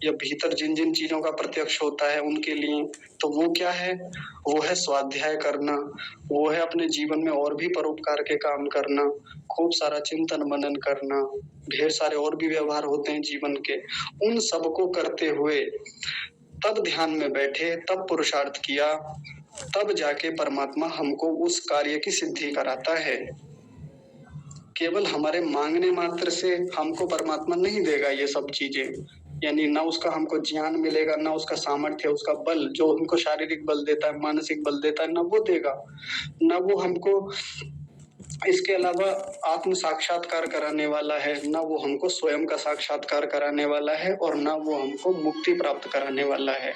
या भीतर जिन जिन चीजों का प्रत्यक्ष होता है उनके लिए। तो वो क्या है? वो है स्वाध्याय करना, वो है अपने जीवन में और भी परोपकार के काम करना, खूब सारा चिंतन मनन करना, ढेर सारे और भी व्यवहार होते हैं जीवन के, उन सबको करते हुए तब ध्यान में बैठे, तब पुरुषार्थ किया, तब जाके परमात्मा हमको उस कार्य की सिद्धि कराता है। केवल हमारे मांगने मात्र से हमको परमात्मा नहीं देगा ये सब चीजें, यानी ना उसका हमको ज्ञान मिलेगा, ना उसका सामर्थ्य, उसका बल जो हमको शारीरिक बल देता है, मानसिक बल देता है, ना वो देगा, ना वो हमको इसके अलावा आत्म साक्षात्कार कराने वाला है, ना वो हमको स्वयं का साक्षात्कार कराने वाला है, और ना वो हमको मुक्ति प्राप्त कराने वाला है।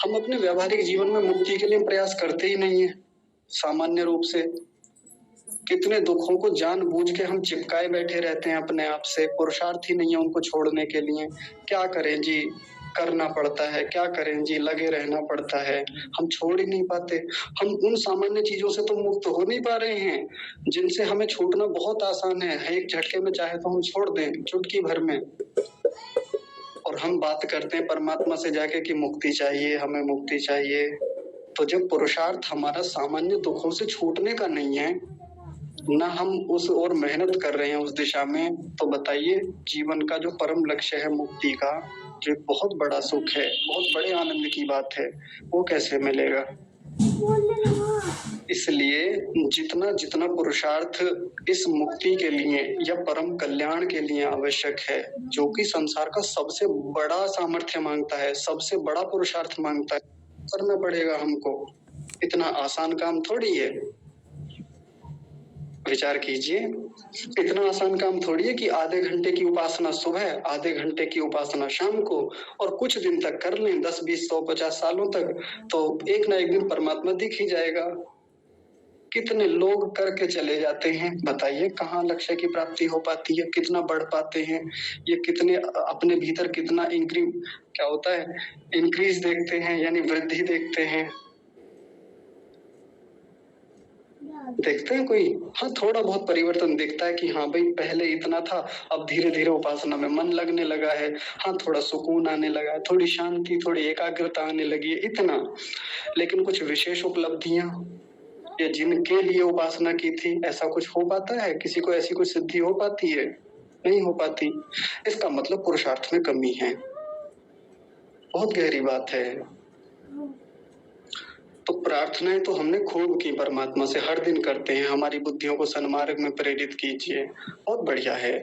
हम अपने व्यावहारिक जीवन में मुक्ति के लिए प्रयास करते ही नहीं है सामान्य रूप से। कितने दुखों को जानबूझ के हम चिपकाए बैठे रहते हैं अपने आप से, पुरुषार्थ ही नहीं है उनको छोड़ने के लिए। क्या करें जी, करना पड़ता है, क्या करें जी, लगे रहना पड़ता है, हम छोड़ ही नहीं पाते। हम उन सामान्य चीजों से तो मुक्त हो नहीं पा रहे हैं जिनसे हमें छूटना बहुत आसान है, एक झटके में चाहे तो हम छोड़ दें चुटकी भर में। और हम बात करते हैं परमात्मा से जाके कि मुक्ति चाहिए, हमें मुक्ति चाहिए। तो जब पुरुषार्थ हमारा सामान्य दुखों से छूटने का नहीं है, ना हम उस ओर मेहनत कर रहे हैं उस दिशा में, तो बताइए जीवन का जो परम लक्ष्य है मुक्ति का, जो एक बहुत बड़ा सुख है, बहुत बड़े आनंद की बात है, वो कैसे मिलेगा? इसलिए जितना जितना पुरुषार्थ इस मुक्ति के लिए या परम कल्याण के लिए आवश्यक है, जो कि संसार का सबसे बड़ा सामर्थ्य मांगता है, सबसे बड़ा पुरुषार्थ मांगता है, करना पड़ेगा हमको। इतना आसान काम थोड़ी है। विचार कीजिए, इतना आसान काम थोड़ी है कि आधे घंटे की उपासना सुबह, आधे घंटे की उपासना शाम को, और कुछ दिन तक कर लें, 10, 20, 100, 50 सालों तक, तो एक ना एक दिन परमात्मा दिख ही जाएगा। कितने लोग करके चले जाते हैं, बताइए कहाँ लक्ष्य की प्राप्ति हो पाती है, कितना बढ़ पाते हैं, ये कितने अपने भीतर कितना क्या होता है, इंक्रीज देखते हैं, यानी वृद्धि देखते हैं। देखते हैं कोई? हाँ, थोड़ा बहुत परिवर्तन दिखता है कि हाँ भाई पहले इतना था, अब धीरे धीरे उपासना में मन लगने लगा है, हाँ थोड़ा सुकून आने लगा है, थोड़ी शांति, थोड़ी एकाग्रता आने लगी है, इतना। लेकिन कुछ विशेष उपलब्धियां या जिनके लिए उपासना की थी, ऐसा कुछ हो पाता है? किसी को ऐसी कुछ सिद्धि हो पाती है? नहीं हो पाती। इसका मतलब पुरुषार्थ में कमी है। बहुत गहरी बात है। तो प्रार्थनाएं तो हमने खूब की, परमात्मा से हर दिन करते हैं, हमारी बुद्धियों को सन्मार्ग में प्रेरित कीजिए, बहुत बढ़िया है।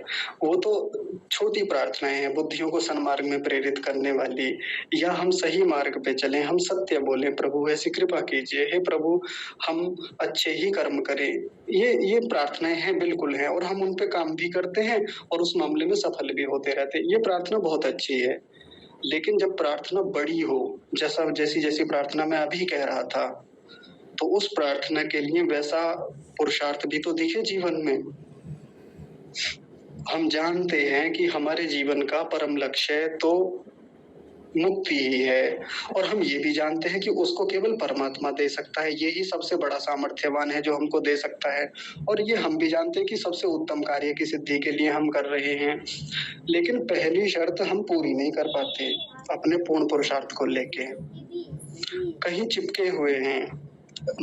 वो तो छोटी प्रार्थनाएं हैं, बुद्धियों को सन्मार्ग में प्रेरित करने वाली, या हम सही मार्ग पे चलें, हम सत्य बोलें, प्रभु ऐसी कृपा कीजिए, हे प्रभु हम अच्छे ही कर्म करें, ये प्रार्थनाएं हैं, बिल्कुल हैं, और हम उन पे काम भी करते हैं और उस मामले में सफल भी होते रहते हैं। ये प्रार्थना बहुत अच्छी है। लेकिन जब प्रार्थना बड़ी हो, जैसी जैसी प्रार्थना मैं अभी कह रहा था, तो उस प्रार्थना के लिए वैसा पुरुषार्थ भी तो दिखे जीवन में। हम जानते हैं कि हमारे जीवन का परम लक्ष्य तो मुक्ति ही है, और हम ये भी जानते हैं कि उसको केवल परमात्मा दे सकता है, यही सबसे बड़ा सामर्थ्यवान है जो हमको दे सकता है, और ये हम भी जानते हैं कि सबसे उत्तम कार्य की सिद्धि के लिए हम कर रहे हैं। लेकिन पहली शर्त हम पूरी नहीं कर पाते अपने पूर्ण पुरुषार्थ को लेके, कहीं चिपके हुए हैं,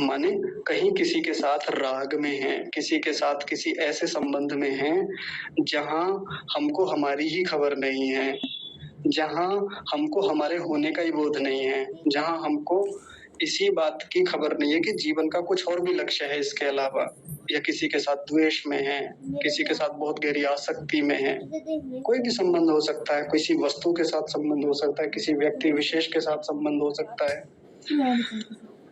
माने कहीं किसी के साथ राग में है, किसी के साथ किसी ऐसे संबंध में है जहां हमको हमारी ही खबर नहीं है, जहां हमको हमारे होने का ही बोध नहीं है, जहां हमको इसी बात की खबर नहीं है कि जीवन का कुछ और भी लक्ष्य है इसके अलावा, या किसी के साथ द्वेष में है, किसी के साथ बहुत गहरी आसक्ति में है। कोई भी संबंध हो सकता है, किसी वस्तु के साथ संबंध हो सकता है, किसी व्यक्ति विशेष के साथ संबंध हो सकता है।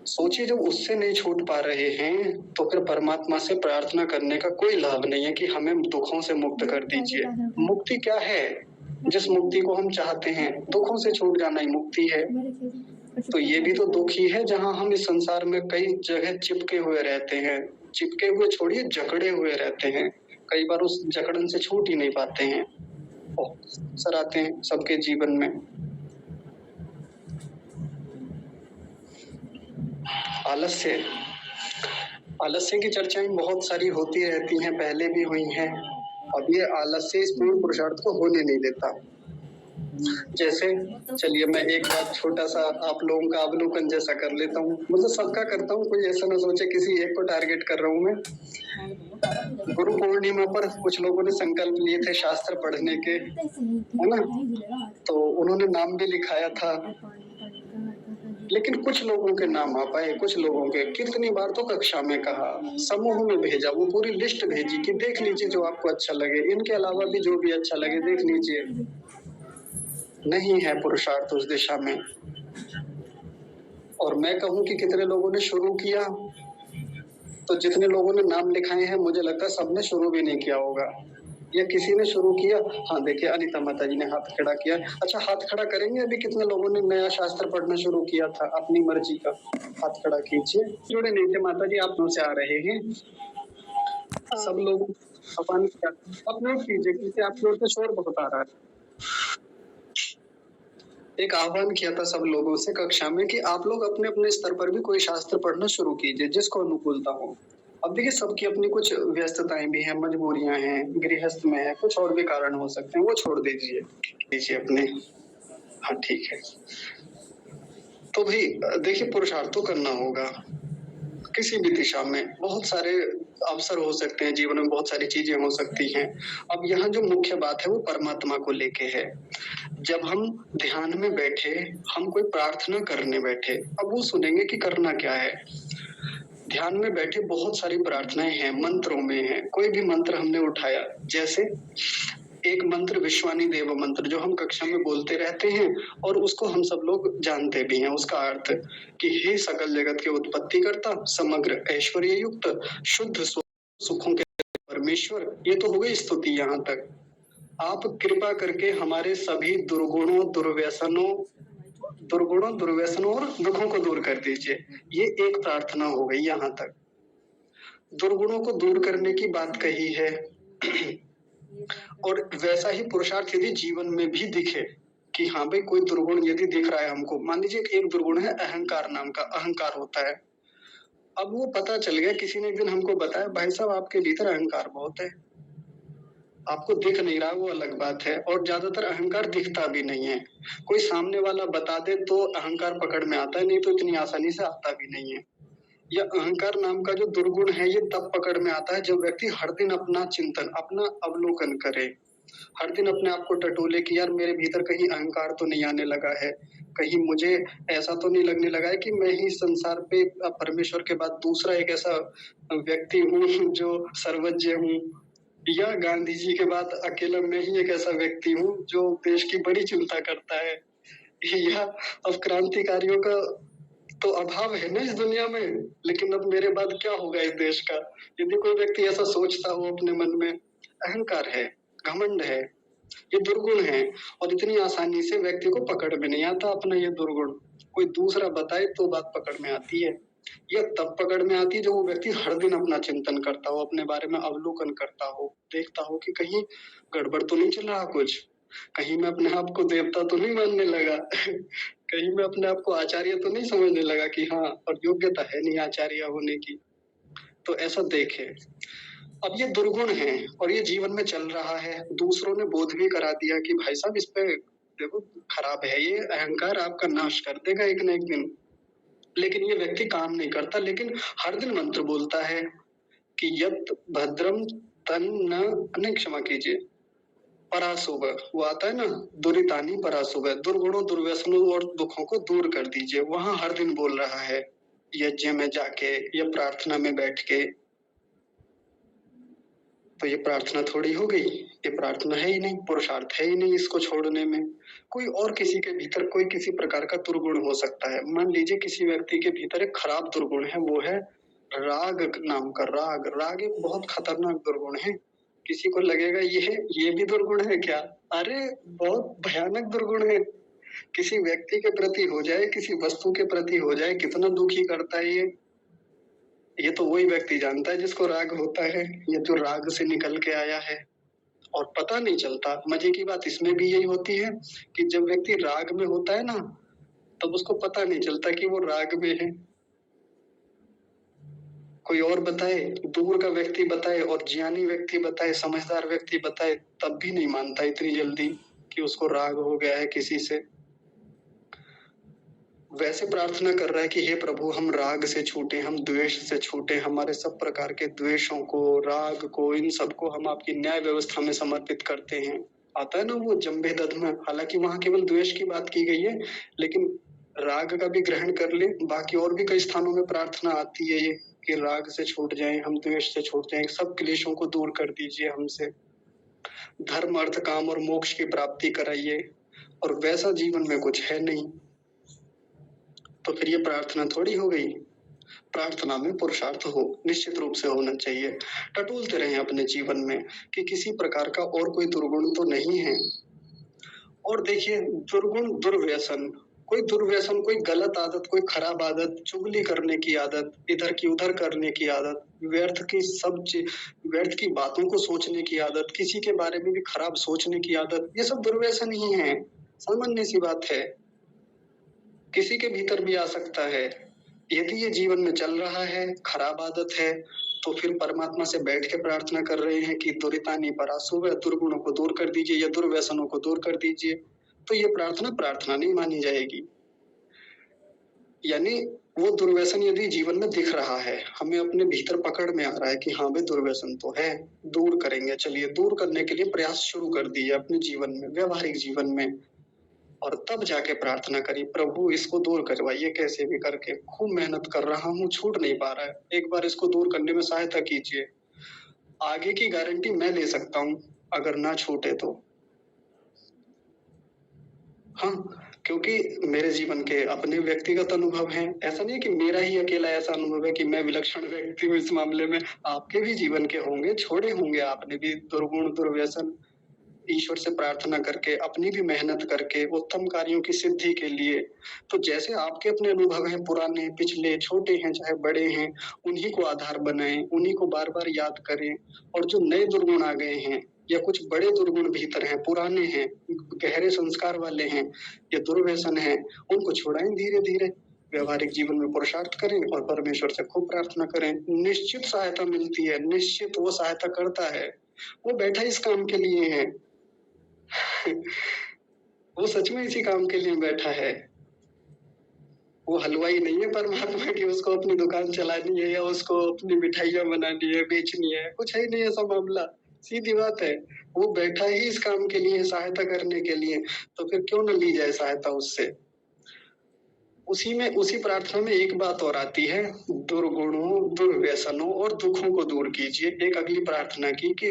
सोचिए, जब उससे नहीं छूट पा रहे हैं तो फिर परमात्मा से प्रार्थना करने का कोई लाभ नहीं है कि हमें दुखों से मुक्त कर दीजिए। मुक्ति क्या है? जिस मुक्ति को हम चाहते हैं, दुखों से छूट जाना ही मुक्ति है। तो ये भी तो दुख ही है जहां हम इस संसार में कई जगह चिपके हुए रहते हैं, चिपके हुए छोड़िए, जकड़े हुए रहते हैं, कई बार उस जकड़न से छूट ही नहीं पाते हैं। अवसर आते हैं सबके जीवन में। आलस्य आलस्य की चर्चाएं बहुत सारी होती रहती हैं, पहले भी हुई हैं। अब ये आलस्य इस पूर्ण पुरुषार्थ को होने नहीं देता। जैसे चलिए मैं एक बात छोटा सा आप लोगों का अवलोकन जैसा कर लेता हूँ, मतलब सबका करता हूँ, कोई ऐसा ना सोचे किसी एक को टारगेट कर रहा हूँ मैं। गुरु पूर्णिमा पर कुछ लोगों ने संकल्प लिए थे शास्त्र पढ़ने के, है ना, तो उन्होंने नाम भी लिखाया था, लेकिन कुछ लोगों के नाम आ पाए, कुछ लोगों के कितनी बार तो कक्षा में कहा, समूह में भेजा, वो पूरी लिस्ट भेजी कि देख लीजिए जो आपको अच्छा लगे, इनके अलावा भी जो भी अच्छा लगे देख लीजिए। नहीं है पुरुषार्थ उस दिशा में। और मैं कहूं कि कितने लोगों ने शुरू किया, तो जितने लोगों ने नाम लिखाए हैं मुझे लगता है सबने शुरू भी नहीं किया होगा, या किसी ने शुरू किया। हाँ देखिए अनिता माता जी ने हाथ खड़ा किया। अच्छा हाथ खड़ा करेंगे, अभी कितने लोगों ने नया शास्त्र पढ़ना शुरू किया था अपनी मर्जी का? हाथ खड़ा कीजिए। जुड़े नहीं थे माता जी, आप से आ रहे हैं सब लोग, अपन अपलोड कीजिए क्योंकि आपकी ओर से शोर बहुत आ रहा है। एक आह्वान किया था सब लोगों से कक्षा में कि आप लोग अपने अपने स्तर पर भी कोई शास्त्र पढ़ना शुरू कीजिए जिसको अनुकूलता हो। अब देखिए सबकी अपनी कुछ व्यस्तताएं भी हैं, मजबूरियां हैं, गृहस्थ में है, कुछ और भी कारण हो सकते हैं, वो छोड़ दीजिए अपने। हाँ ठीक है। तो भाई देखिए पुरुषार्थ तो करना होगा। किसी भी दिशा में बहुत सारे अवसर हो सकते हैं, जीवन में बहुत सारी चीजें हो सकती हैं। अब यहाँ जो मुख्य बात है वो परमात्मा को लेके है। जब हम ध्यान में बैठे, हम कोई प्रार्थना करने बैठे, अब वो सुनेंगे कि करना क्या है। ध्यान में बैठे बहुत सारी प्रार्थनाएं हैं, मंत्रों में है। कोई भी मंत्र हमने उठाया, जैसे एक मंत्र विश्वानी देव मंत्र जो हम कक्षा में बोलते रहते हैं और उसको हम सब लोग जानते भी हैं। उसका अर्थ कि हे सकल जगत के उत्पत्ति करता, समग्र ऐश्वर्य युक्त, शुद्ध सुखों के परमेश्वर। ये तो हो गई स्तुति। यहाँ तक आप कृपा करके हमारे सभी दुर्व्यसनों और दुखों को दूर कर दीजिए। ये एक प्रार्थना हो गई। यहाँ तक दुर्गुणों को दूर करने की बात कही है। और वैसा ही पुरुषार्थ यदि जीवन में भी दिखे कि हाँ भाई कोई दुर्गुण यदि दिख रहा है हमको, मान लीजिए एक दुर्गुण है अहंकार नाम का, अहंकार होता है। अब वो पता चल गया, किसी ने एक दिन हमको बताया भाई साहब आपके भीतर अहंकार बहुत है। आपको दिख नहीं रहा वो अलग बात है, और ज्यादातर अहंकार दिखता भी नहीं है। कोई सामने वाला बता दे तो अहंकार पकड़ में आता है, नहीं तो इतनी आसानी से आता भी नहीं है। यह अहंकार नाम का जो दुर्गुण है ये तब पकड़ में आता है जब व्यक्ति हर दिन अपना चिंतन, अपना अवलोकन करे, हर दिन अपने आप को टटोले कि यार मेरे भीतर कहीं अहंकार तो नहीं आने लगा है, कहीं मुझे ऐसा तो नहीं लगने लगा है कि मैं ही संसार पे परमेश्वर के बाद दूसरा एक ऐसा व्यक्ति हूँ जो सर्वज्ञ हूँ, या गांधी जी के बाद अकेला मैं ही एक ऐसा व्यक्ति हूँ जो देश की बड़ी चिंता करता है। या अब क्रांतिकारियों का तो अभाव है ना इस दुनिया में, लेकिन अब मेरे बाद क्या होगा इस देश का। यदि कोई व्यक्ति ऐसा सोचता हो अपने मन में, अहंकार है, घमंड है, ये दुर्गुण है, और इतनी आसानी से व्यक्ति को पकड़ में नहीं आता अपना ये दुर्गुण। कोई दूसरा बताए तो बात पकड़ में आती है। यह तब पकड़ में आती है जब वो व्यक्ति हर दिन अपना चिंतन करता हो, अपने बारे में अवलोकन करता हो, देखता हो कि कहीं गड़बड़ तो नहीं चल रहा कुछ, कहीं मैं अपने आप को देवता तो नहीं मानने लगा कहीं मैं अपने आप को आचार्य तो नहीं समझने लगा कि हाँ, और योग्यता है नहीं आचार्य होने की। तो ऐसा देखे। अब ये दुर्गुण है और ये जीवन में चल रहा है। दूसरों ने बोध भी करा दिया कि भाई साहब इस पे देखो खराब है, ये अहंकार आपका नाश कर देगा एक न एक दिन। लेकिन ये व्यक्ति काम नहीं करता, लेकिन हर दिन मंत्र बोलता है कि यत भद्रम तन न, नहीं क्षमा कीजिए, पराशुभ, वो आता है ना, दुरितानी पराशुभ, दुर्गुणों दुर्व्यसनों और दुखों को दूर कर दीजिए। वहां हर दिन बोल रहा है, यज्ञ में जाके या प्रार्थना में बैठ के। तो ये प्रार्थना थोड़ी हो गई, ये प्रार्थना है ही नहीं, पुरुषार्थ है ही नहीं इसको छोड़ने में। कोई और किसी के भीतर कोई किसी प्रकार का दुर्गुण हो सकता है। मान लीजिए किसी व्यक्ति के भीतर एक खराब दुर्गुण है, वो है राग नाम का। राग, राग एक बहुत खतरनाक दुर्गुण है। किसी को लगेगा ये भी दुर्गुण है क्या? अरे बहुत भयानक दुर्गुण है। किसी व्यक्ति के प्रति हो जाए, किसी वस्तु के प्रति हो जाए, कितना दुखी करता है ये तो वही व्यक्ति जानता है जिसको राग होता है, ये जो राग से निकल के आया है और पता नहीं चलता। मजे की बात इसमें भी यही होती है कि जब व्यक्ति राग में होता है ना, तब उसको पता नहीं चलता कि वो राग में है। कोई और बताए, दूर का व्यक्ति बताए और ज्ञानी व्यक्ति बताए, समझदार व्यक्ति बताए, तब भी नहीं मानता इतनी जल्दी कि उसको राग हो गया है किसी से। वैसे प्रार्थना कर रहा है कि हे प्रभु हम राग से छूटे, हम द्वेष से छूटे, हमारे सब प्रकार के द्वेषों को, राग को, इन सबको हम आपकी न्याय व्यवस्था में समर्पित करते हैं। आता है ना वो जम्बे दद में, हालांकि वहां केवल द्वेष की बात की गई है, लेकिन राग का भी ग्रहण कर ले। बाकी और भी कई स्थानों में प्रार्थना आती है ये कि राग से छूट जाएं, हम द्वेष से छूट जाएं, सब क्लेशों को दूर कर दीजिए हमसे, धर्म अर्थ काम और मोक्ष की प्राप्ति कराइए। और वैसा जीवन में कुछ है नहीं, तो फिर ये प्रार्थना थोड़ी हो गई। प्रार्थना में पुरुषार्थ हो निश्चित रूप से होना चाहिए। टटोलते रहें अपने जीवन में कि किसी प्रकार का और कोई दुर्गुण तो नहीं है। और देखिए दुर्गुण, दुर्व्यसन, कोई दुर्व्यसन, कोई गलत आदत, कोई खराब आदत, चुगली करने की आदत, इधर की उधर करने की आदत, व्यर्थ की बातों को सोचने की आदत, किसी के बारे में भी खराब सोचने की आदत, ये सब दुर्व्यसन ही है। सामान्य सी बात है, किसी के भीतर भी आ सकता है। यदि ये जीवन में चल रहा है, खराब आदत है, तो फिर परमात्मा से बैठ के प्रार्थना कर रहे हैं कि दुरितानी पराशुभ, दुर्गुणों को दूर कर दीजिए या दुर्व्यसनों को दूर कर दीजिए, तो ये प्रार्थना प्रार्थना नहीं मानी जाएगी। यानी वो दुर्व्यसन यदि जीवन में दिख रहा है, हमें अपने भीतर पकड़ में आ रहा है कि हाँ भाई दुर्व्यसन तो है, दूर करेंगे, चलिए दूर करने के लिए प्रयास शुरू कर दिए अपने जीवन में, व्यावहारिक जीवन में। और तब जाके प्रार्थना करी, प्रभु इसको दूर करवाइए कैसे भी करके, खूब मेहनत कर रहा हूँ, छूट नहीं पा रहा है, एक बार इसको दूर करने में सहायता कीजिए। आगे की गारंटी मैं ले सकता हूँ, अगर ना छूटे तो। हाँ, क्योंकि मेरे जीवन के अपने व्यक्तिगत अनुभव हैं। ऐसा नहीं है कि मेरा ही अकेला ऐसा अनुभव है कि मैं विलक्षण व्यक्ति हूँ इस मामले में। आपके भी जीवन के होंगे, छोड़े होंगे आपने भी दुर्गुण, दुर्व्यसन। ईश्वर से प्रार्थना करके, अपनी भी मेहनत करके, उत्तम कार्यों की सिद्धि के लिए। तो जैसे आपके अपने अनुभव हैं पुराने, पिछले, छोटे हैं चाहे बड़े हैं, उन्हीं को आधार बनाएँ, उन्हीं को बार-बार याद करें। और जो नए दुर्गुण आ गए हैं या कुछ बड़े दुर्गुण भीतर हैं, पुराने हैं, गहरे संस्कार वाले हैं या दुर्व्यसन हैं, उनको छुड़ाएँ धीरे-धीरे। व्यावहारिक जीवन में पुरुषार्थ करें और परमेश्वर से खूब प्रार्थना करें। निश्चित सहायता मिलती है, निश्चित वो सहायता करता है। वो बैठा इस काम के लिए है। वो सच में इसी काम के लिए बैठा है। वो हलवाई नहीं है परमात्मा कि उसको अपनी दुकान चलानी है या उसको अपनी मिठाइयाँ बनानी है, बेचनी है, कुछ है ही नहीं ऐसा मामला। सीधी बात है, वो बैठा ही इस काम के लिए, सहायता करने के लिए, तो फिर क्यों ना ली जाए सहायता उससे। उसी प्रार्थना में एक बात और आती है, दुर्गुणों, दुर्व्यसनों और दुखों को दूर कीजिए। एक अगली प्रार्थना की कि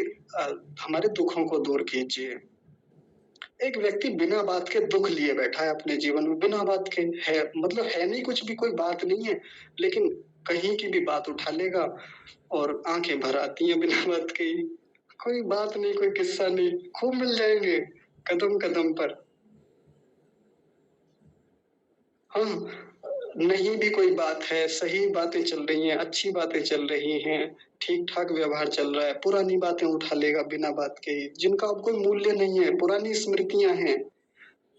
हमारे दुखों को दूर कीजिए। एक व्यक्ति बिना बात के दुख लिए बैठा है अपने जीवन में, बिना बात के है, मतलब है नहीं कुछ भी, कोई बात नहीं है, लेकिन कहीं की भी बात उठा लेगा और आंखें भर आती हैं बिना बात के ही। कोई बात नहीं, कोई किस्सा नहीं, खूब मिल जाएंगे कदम कदम पर। हाँ, नहीं भी कोई बात है, सही बातें चल रही हैं, अच्छी बातें चल रही हैं, ठीक-ठाक व्यवहार चल रहा है, पुरानी बातें उठा लेगा बिना बात के ही, जिनका अब कोई मूल्य नहीं है, पुरानी स्मृतियाँ हैं।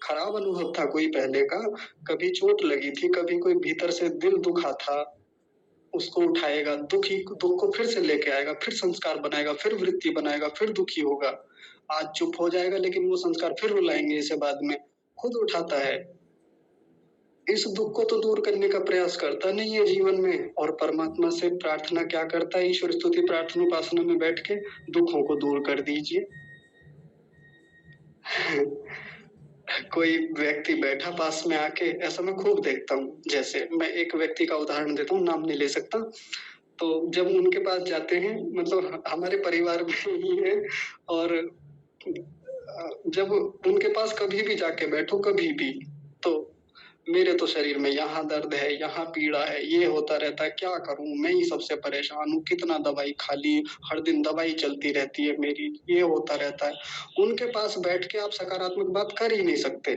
खराब अनुभव था कोई पहले का, कभी चोट लगी थी, कभी कोई भीतर से दिल दुखा था, उसको उठाएगा, दुःख को फिर से लेके आएगा, फिर संस्कार बनाएगा, फिर वृत्ति बनाएगा, फिर दुखी होगा। आज चुप हो जाएगा लेकिन वो संस्कार फिर रुलाएँगे इसे बाद में, खुद उठाता है। इस दुःख को तो दूर करने का प्रयास करता नहीं है जीवन में, और परमात्मा से प्रार्थना क्या करता है, ईश्वर स्तुति प्रार्थना उपासना में बैठ के, दुखों को दूर कर दीजिए। कोई व्यक्ति बैठा पास में आके, ऐसा मैं खूब देखता हूँ। जैसे मैं एक व्यक्ति का उदाहरण देता हूँ, नाम नहीं ले सकता। तो जब उनके पास जाते हैं, मतलब हमारे परिवार में ही है, और जब उनके पास कभी भी जाके बैठो, कभी भी, तो मेरे तो शरीर में यहाँ दर्द है, यहाँ पीड़ा है, ये होता रहता है, क्या करूँ? मैं ही सबसे परेशान हूँ, कितना दवाई खा ली, हर दिन दवाई चलती रहती है मेरी, ये होता रहता है। उनके पास बैठ के आप सकारात्मक बात कर ही नहीं सकते।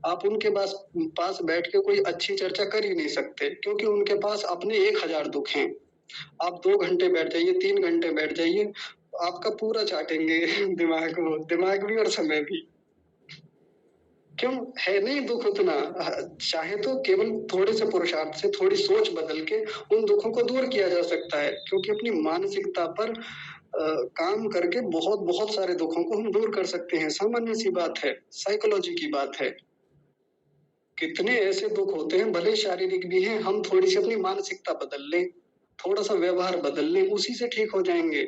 आप उनके पास बैठ के कोई अच्छी चर्चा कर ही नहीं सकते, क्योंकि उनके पास अपने 1000 दुःख हैं। आप 2 घंटे बैठ जाइए, 3 घंटे बैठ जाइए, आपका पूरा चाटेंगे दिमाग भी और समय भी। क्यों? है नहीं दुःख उतना। चाहे तो केवल थोड़े से पुरुषार्थ से, थोड़ी सोच बदल के उन दुखों को दूर किया जा सकता है, क्योंकि अपनी मानसिकता पर काम करके बहुत सारे दुखों को हम दूर कर सकते हैं। सामान्य सी बात है, साइकोलॉजी की बात है। कितने ऐसे दुख होते हैं, भले शारीरिक भी हैं, हम थोड़ी-सी अपनी मानसिकता बदल लें, थोड़ा-सा व्यवहार बदल लें, उसी से ठीक हो जाएँगे।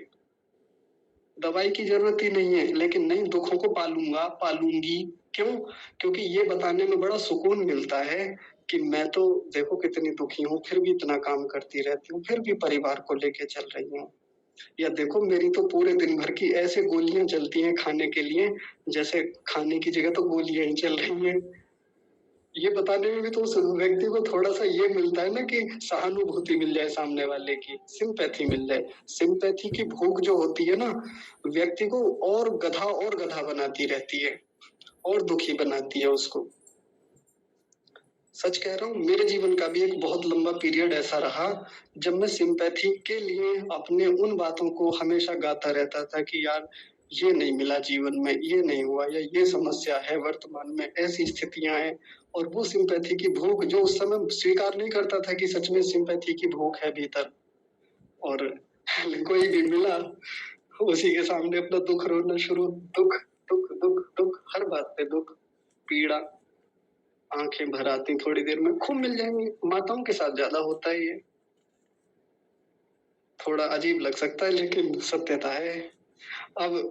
दवाई की ज़रूरत ही नहीं है, लेकिन नहीं, दुखों को पालूँगा, पालूँगी। क्यों? क्योंकि ये बताने में बड़ा सुकून मिलता है कि मैं तो देखो कितनी दुखी हूँ, फिर भी इतना काम करती रहती हूँ, फिर भी परिवार को लेके चल रही हूँ। या देखो मेरी तो पूरे दिन भर की ऐसे गोलियाँ चलती हैं खाने के लिए, जैसे खाने की जगह तो गोलियाँ ही चल रही हैं। ये बताने में भी तो उस व्यक्ति को थोड़ा-सा ये मिलता है ना कि सहानुभूति मिल जाए सामने वाले की, सिम्पैथी मिल जाए। सिम्पैथी की भूख जो होती है ना, व्यक्ति को और गधा बनाती रहती है, और दुखी बनाती है उसको। सच कह रहा हूँ, मेरे जीवन का भी एक बहुत लंबा पीरियड ऐसा रहा, जब मैं सिम्पैथी के लिए अपने उन बातों को हमेशा गाता रहता था कि यार, ये नहीं मिला जीवन में, ये नहीं हुआ, या ये समस्या है वर्तमान में, ऐसी स्थितियाँ हैं। और वो सिम्पैथी की भूख जो उस समय स्वीकार नहीं करता था कि सच में सिम्पैथी की भूख है भीतर, और कोई भी मिला, उसी के सामने अपना दुःख रोना शुरू, दुःख, दुःख, दुःख, दुःख, हर बात पे दुःख, पीड़ा। आँखें भर आती थोड़ी देर में, खूब मिल जाएँगी। माताओं के साथ ज़्यादा होता है ये। थोड़ा अजीब लग सकता है लेकिन सत्यता है। अब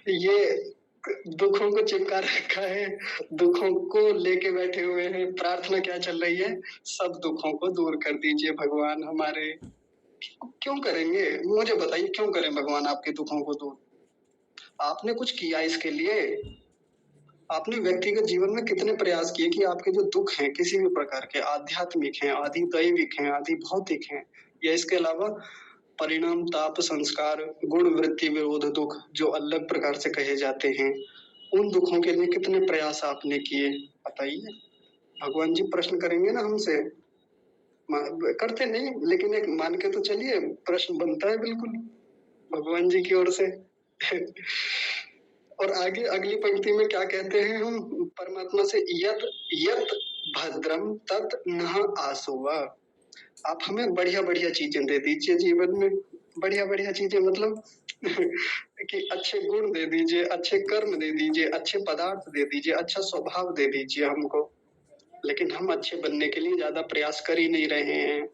ये दुखों को चिपका रखा है, दुखों को लेके बैठे हुए हैं। प्रार्थना क्या चल रही है? सब दुखों को दूर कर दीजिए भगवान हमारे। क्यों करेंगे? मुझे बताइए क्यों करें भगवान आपके दुखों को दूर? आपने कुछ किया इसके लिए? आपने व्यक्तिगत जीवन में कितने प्रयास किए कि आपके जो दुख हैं किसी भी प्रकार के, आध्यात्मिक हैं, अधिदैविक हैं, अधिभौतिक हैं या इसके अलावा परिणाम, ताप, संस्कार, गुण, वृत्ति, विरोध, दुख जो अलग प्रकार से कहे जाते हैं, उन दुखों के लिए कितने प्रयास आपने किए? बताइए। भगवान जी प्रश्न करेंगे ना हमसे। करते नहीं लेकिन एक मान के तो चलिए प्रश्न बनता है बिल्कुल भगवान जी की ओर से। और आगे अगली पंक्ति में क्या कहते हैं हम परमात्मा से, यत यत भद्रम तत नः आसुवा। आप हमें बढ़िया-बढ़िया चीजें दे दीजिए जीवन में। बढ़िया-बढ़िया चीजें मतलब कि अच्छे गुण दे दीजिए, अच्छे कर्म दे दीजिए, अच्छे पदार्थ दे दीजिए, अच्छा स्वभाव दे दीजिए हमको। लेकिन हम अच्छे बनने के लिए ज़्यादा प्रयास कर ही नहीं रहे हैं।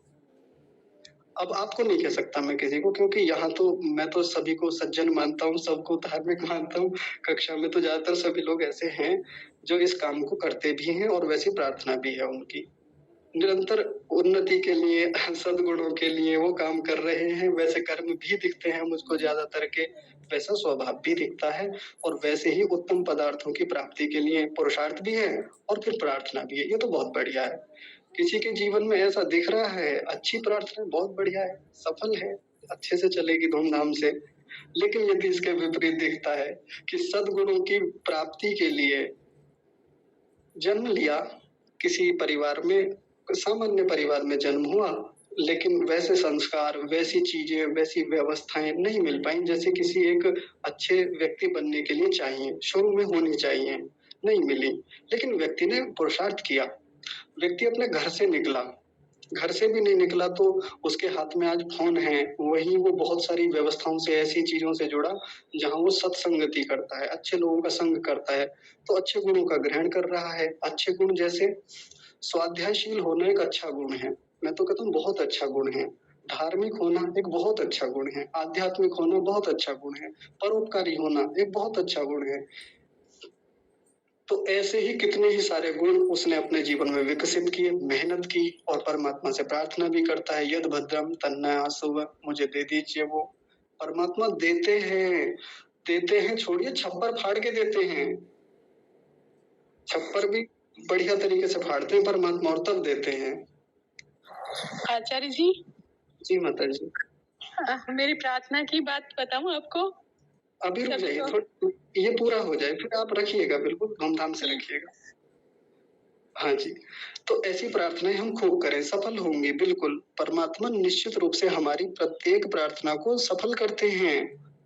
अब आपको नहीं कह सकता मैं किसी को, क्योंकि यहाँ तो मैं तो सभी को सज्जन मानता हूँ, सबको धार्मिक मानता हूँ। कक्षा में तो ज़्यादातर सभी लोग ऐसे हैं जो इस काम को करते भी हैं और वैसी प्रार्थना भी है उनकी। निरंतर उन्नति के लिए, सद्गुणों के लिए वो काम कर रहे हैं। वैसे कर्म भी दिखते हैं मुझको ज़्यादातर के, वैसा स्वभाव भी दिखता है और वैसे ही उत्तम पदार्थों की प्राप्ति के लिए पुरुषार्थ भी है और फिर प्रार्थना भी है। ये तो बहुत बढ़िया है। किसी के जीवन में ऐसा दिख रहा है, अच्छी प्रार्थना बहुत बढ़िया है, सफल है, अच्छे से चलेगी धूमधाम से। लेकिन यदि इसके विपरीत दिखता है कि सद्गुणों की प्राप्ति के लिए जन्म लिया, किसी परिवार में, सामान्य परिवार में जन्म हुआ, लेकिन वैसे संस्कार, वैसी चीजें, वैसी व्यवस्थाएं नहीं मिल पाई जैसे किसी एक अच्छे व्यक्ति बनने के लिए चाहिए, शुरू में होनी चाहिए, नहीं मिली। लेकिन व्यक्ति ने पुरुषार्थ किया, व्यक्ति अपने घर से निकला, घर से भी नहीं निकला तो उसके हाथ में आज फ़ोन है, वहीं वो बहुत सारी व्यवस्थाओं से, ऐसी चीज़ों से जुड़ा जहाँ वो सत्संगति करता है, अच्छे लोगों का संग करता है, तो अच्छे गुणों का ग्रहण कर रहा है। अच्छे गुण जैसे स्वाध्यायशील होना एक अच्छा गुण है, मैं तो कहता हूँ बहुत अच्छा गुण है। धार्मिक होना एक बहुत अच्छा गुण है, आध्यात्मिक होना बहुत अच्छा गुण है, परोपकारी होना एक बहुत अच्छा गुण है। तो ऐसे ही कितने ही सारे गुण उसने अपने जीवन में विकसित किए, मेहनत की और परमात्मा से प्रार्थना भी करता है, यद भद्रम तन्ना आसुव, मुझे दे दीजिए वो। परमात्मा देते हैं, छोड़िए छप्पर फाड़ के देते हैं। छप्पर भी बढ़िया तरीके से फाड़ते हैं परमात्मा और तब देते हैं। आचार्य जी। जी माता जी। मेरी प्रार्थना की बात बताऊं आपको? अभी रुक जाइए, थोड़ा ये पूरा हो जाए फिर आप रखिएगा, बिल्कुल धूमधाम से रखिएगा। हाँ जी, तो ऐसी प्रार्थनाएँ हम खूब करें, सफल होंगी बिल्कुल। परमात्मा निश्चित रूप से हमारी प्रत्येक प्रार्थना को सफल करते हैं।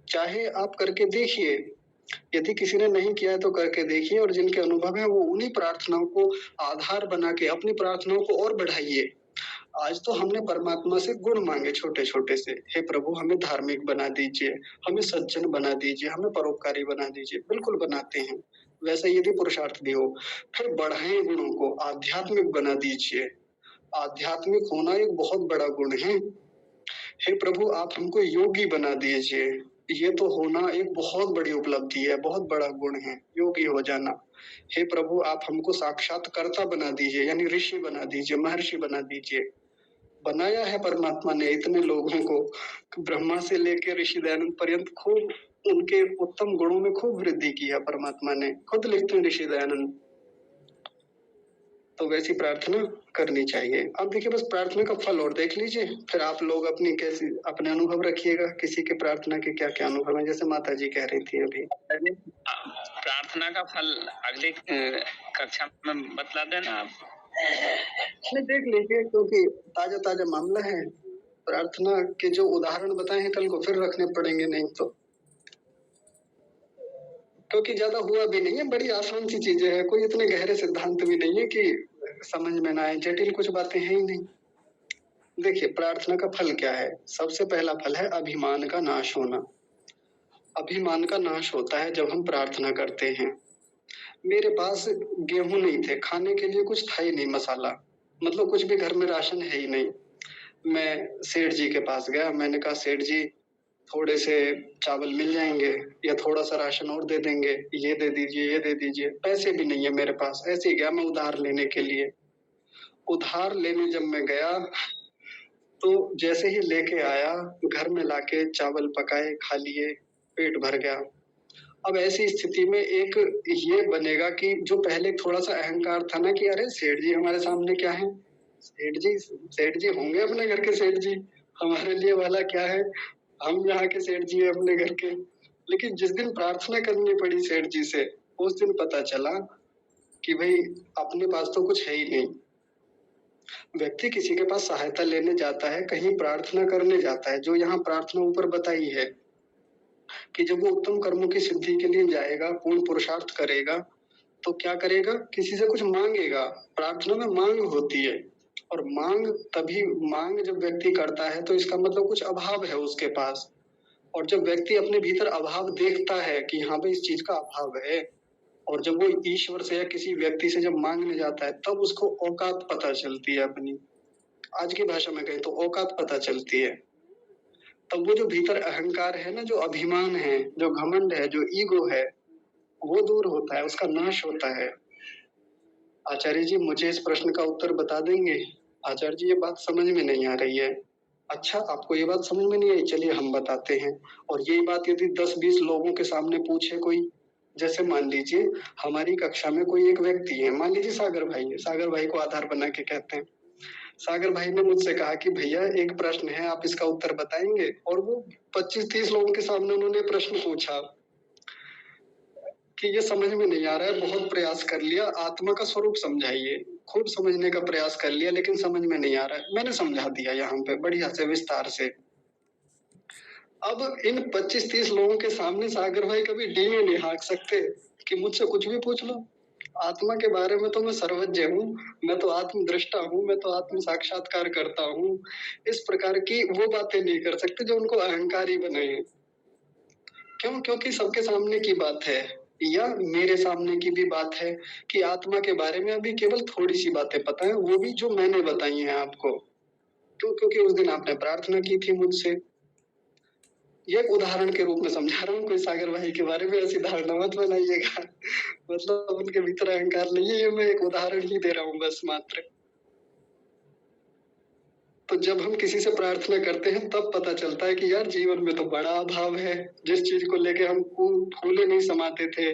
चाहे आप करके देखिए, यदि किसी ने नहीं किया है तो करके देखिए और जिनके अनुभव हैं वो उन्हीं प्रार्थनाओं को आधार बना के अपनी प्रार्थनाओं को और बढ़ाइए। आज तो हमने परमात्मा से गुण माँगे छोटे-छोटे से, हे प्रभु हमें धार्मिक बना दीजिए, हमें सज्जन बना दीजिए, हमें परोपकारी बना दीजिए, बिल्कुल बनाते हैं। वैसा यदि पुरुषार्थ भी हो, फिर बढ़ाएँ गुणों को, आध्यात्मिक बना दीजिए। आध्यात्मिक होना एक बहुत बड़ा गुण है। हे प्रभु आप हमको योगी बना दीजिए। ये तो होना एक बहुत बड़ी उपलब्धि है, बहुत बड़ा गुण है, योगी हो जाना। हे प्रभु आप हमको साक्षात्कर्ता बना दीजिए, यानी ऋषि बना दीजिए, महर्षि बना दीजिए। बनाया है परमात्मा ने इतने लोगों को, ब्रह्मा से लेके ऋषि दयानंद पर्यंत खूब उनके उत्तम गुणों में खूब वृद्धि की है परमात्मा ने। खुद लिखते हैं ऋषि दयानंद। तो वैसी प्रार्थना करनी चाहिए। अब देखिए बस प्रार्थना का फल और देख लीजिए, फिर आप लोग अपने अनुभव रखिएगा, किसी के प्रार्थना के क्या-क्या अनुभव हैं, जैसे माता जी कह रही थी अभी। प्रार्थना का फल अगले कक्षा में बतला देना आप। नहीं देख लीजिए क्योंकि ताज़ा-ताज़ा मामला है। प्रार्थना के जो उदाहरण बताए हैं कल को फिर रखने पड़ेंगे नहीं तो। क्योंकि ज़्यादा हुआ भी नहीं है, बड़ी आसान सी चीज़ें हैं, कोई इतने गहरे सिद्धांत भी नहीं है कि समझ में ना आए, जटिल कुछ बातें हैं ही नहीं। देखिए प्रार्थना का फल क्या है? सबसे पहला फल है अभिमान का नाश होना। अभिमान का नाश होता है जब हम प्रार्थना करते हैं। मेरे पास गेहूँ नहीं थे, खाने के लिए कुछ था ही नहीं मसाला, मतलब कुछ भी घर में राशन है ही नहीं। मैं सेठ जी के पास गया, मैंने कहा सेठ जी थोड़े से चावल मिल जाएँगे या थोड़ा-सा राशन और दे देंगे, ये दे दीजिए, ये दे दीजिए। पैसे भी नहीं है मेरे पास, ऐसे ही गया मैं उधार लेने के लिए। उधार लेने जब मैं गया, तो जैसे ही लेके आया, घर में लाके चावल पकाए, खा लिए, पेट भर गया। अब ऐसी स्थिति में एक ये बनेगा कि जो पहले थोड़ा-सा अहंकार था ना कि अरे सेठ जी हमारे सामने क्या है? सेठ जी होंगे अपने घर के सेठ जी, हमारे लिए भला क्या है? हम यहाँ के सेठ जी हैं अपने घर के। लेकिन जिस दिन प्रार्थना करनी पड़ी सेठ जी से, उस दिन पता चला कि भई अपने पास तो कुछ है ही नहीं। व्यक्ति किसी के पास सहायता लेने जाता है, कहीं प्रार्थना करने जाता है, जो यहाँ प्रार्थना ऊपर बताई है कि जब वो उत्तम कर्मों की सिद्धि के लिए जाएगा, पूर्ण पुरुषार्थ करेगा, तो क्या करेगा? किसी से कुछ माँगेगा। प्रार्थना में माँग होती है और माँग जब व्यक्ति करता है तो इसका मतलब कुछ अभाव है उसके पास। और जब व्यक्ति अपने भीतर अभाव देखता है कि हाँ भाई इस चीज़ का अभाव है और जब वो ईश्वर से या किसी व्यक्ति से जब माँगने जाता है, तब उसको औकात पता चलती है अपनी। आज की भाषा में कहें तो औकात पता चलती है। तब वो जो भीतर अहंकार है ना, जो अभिमान है, जो घमंड है, जो ईगो है, वो दूर होता है, उसका नाश होता है। आचार्य जी मुझे इस प्रश्न का उत्तर बता देंगे? आचार्य जी ये बात समझ में नहीं आ रही है। अच्छा आपको ये बात समझ में नहीं आई? चलिए हम बताते हैं। और यही बात यदि 10-20 लोगों के सामने पूछे कोई, जैसे मान लीजिए हमारी कक्षा में कोई एक व्यक्ति है, मान लीजिए सागर भाई है, सागर भाई को आधार बना के कहते हैं। सागर भाई ने मुझसे कहा कि भैया एक प्रश्न है, आप इसका उत्तर बताएंगे? और वो 25-30 लोगों के सामने उन्होंने प्रश्न पूछा कि ये समझ में नहीं आ रहा है, बहुत प्रयास कर लिया, आत्मा का स्वरूप समझाइए। खूब समझने का प्रयास कर लिया लेकिन समझ में नहीं आ रहा है। मैंने समझा दिया यहाँ पे बढ़िया से विस्तार से। अब इन 25-30 लोगों के सामने सागर भाई कभी डींगे नहीं हाँक सकते कि मुझसे कुछ भी पूछ लो। आत्मा के बारे में तो मैं सर्वज्ञ हूँ, मैं तो आत्मदृष्टा हूँ, मैं तो आत्म साक्षात्कार करता हूँ। इस प्रकार की वो बातें नहीं कर सकते जो उनको अहंकारी बनाए। क्यों? क्योंकि सबके सामने की बात है या मेरे सामने की भी बात है कि आत्मा के बारे में अभी केवल थोड़ी सी बातें पता है, वो भी जो मैंने बताई हैं आपको। क्यों? क्योंकि उस दिन आपने प्रार्थना की थी मुझसे। ये एक उदाहरण के रूप में समझा रहा हूँ, कोई सागर भाई के बारे में ऐसी धारणा मत बनाइएगा। मतलब उनके भीतर अहंकार नहीं है, ये मैं एक उदाहरण ही दे रहा हूँ बस मात्र। तो जब हम किसी से प्रार्थना करते हैं तब पता चलता है कि यार जीवन में तो बड़ा अभाव है। जिस चीज को लेके हम फूले नहीं समाते थे,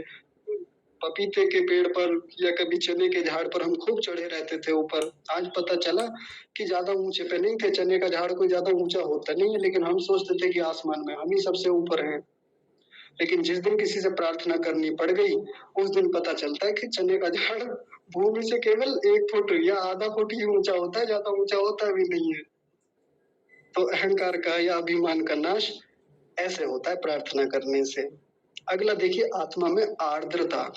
पपीते के पेड़ पर या कभी चने के झाड़ पर हम खूब चढ़े रहते थे ऊपर। आज पता चला कि ज्यादा ऊंचे पे नहीं थे, चने का झाड़ कोई ज्यादा ऊंचा होता नहीं है, लेकिन हम सोचते थे कि आसमान में हम ही सबसे ऊपर हैं। लेकिन जिस दिन किसी से प्रार्थना करनी पड़ गई, उस दिन पता चलता है कि चने का झाड़ भूमि से केवल 1 फुट या आधा फुट ही ऊंचा होता है, ज्यादा ऊंचा होता भी नहीं है। तो अहंकार का या अभिमान का नाश ऐसे होता है प्रार्थना करने से। अगला देखिए आत्मा में आर्द्रता।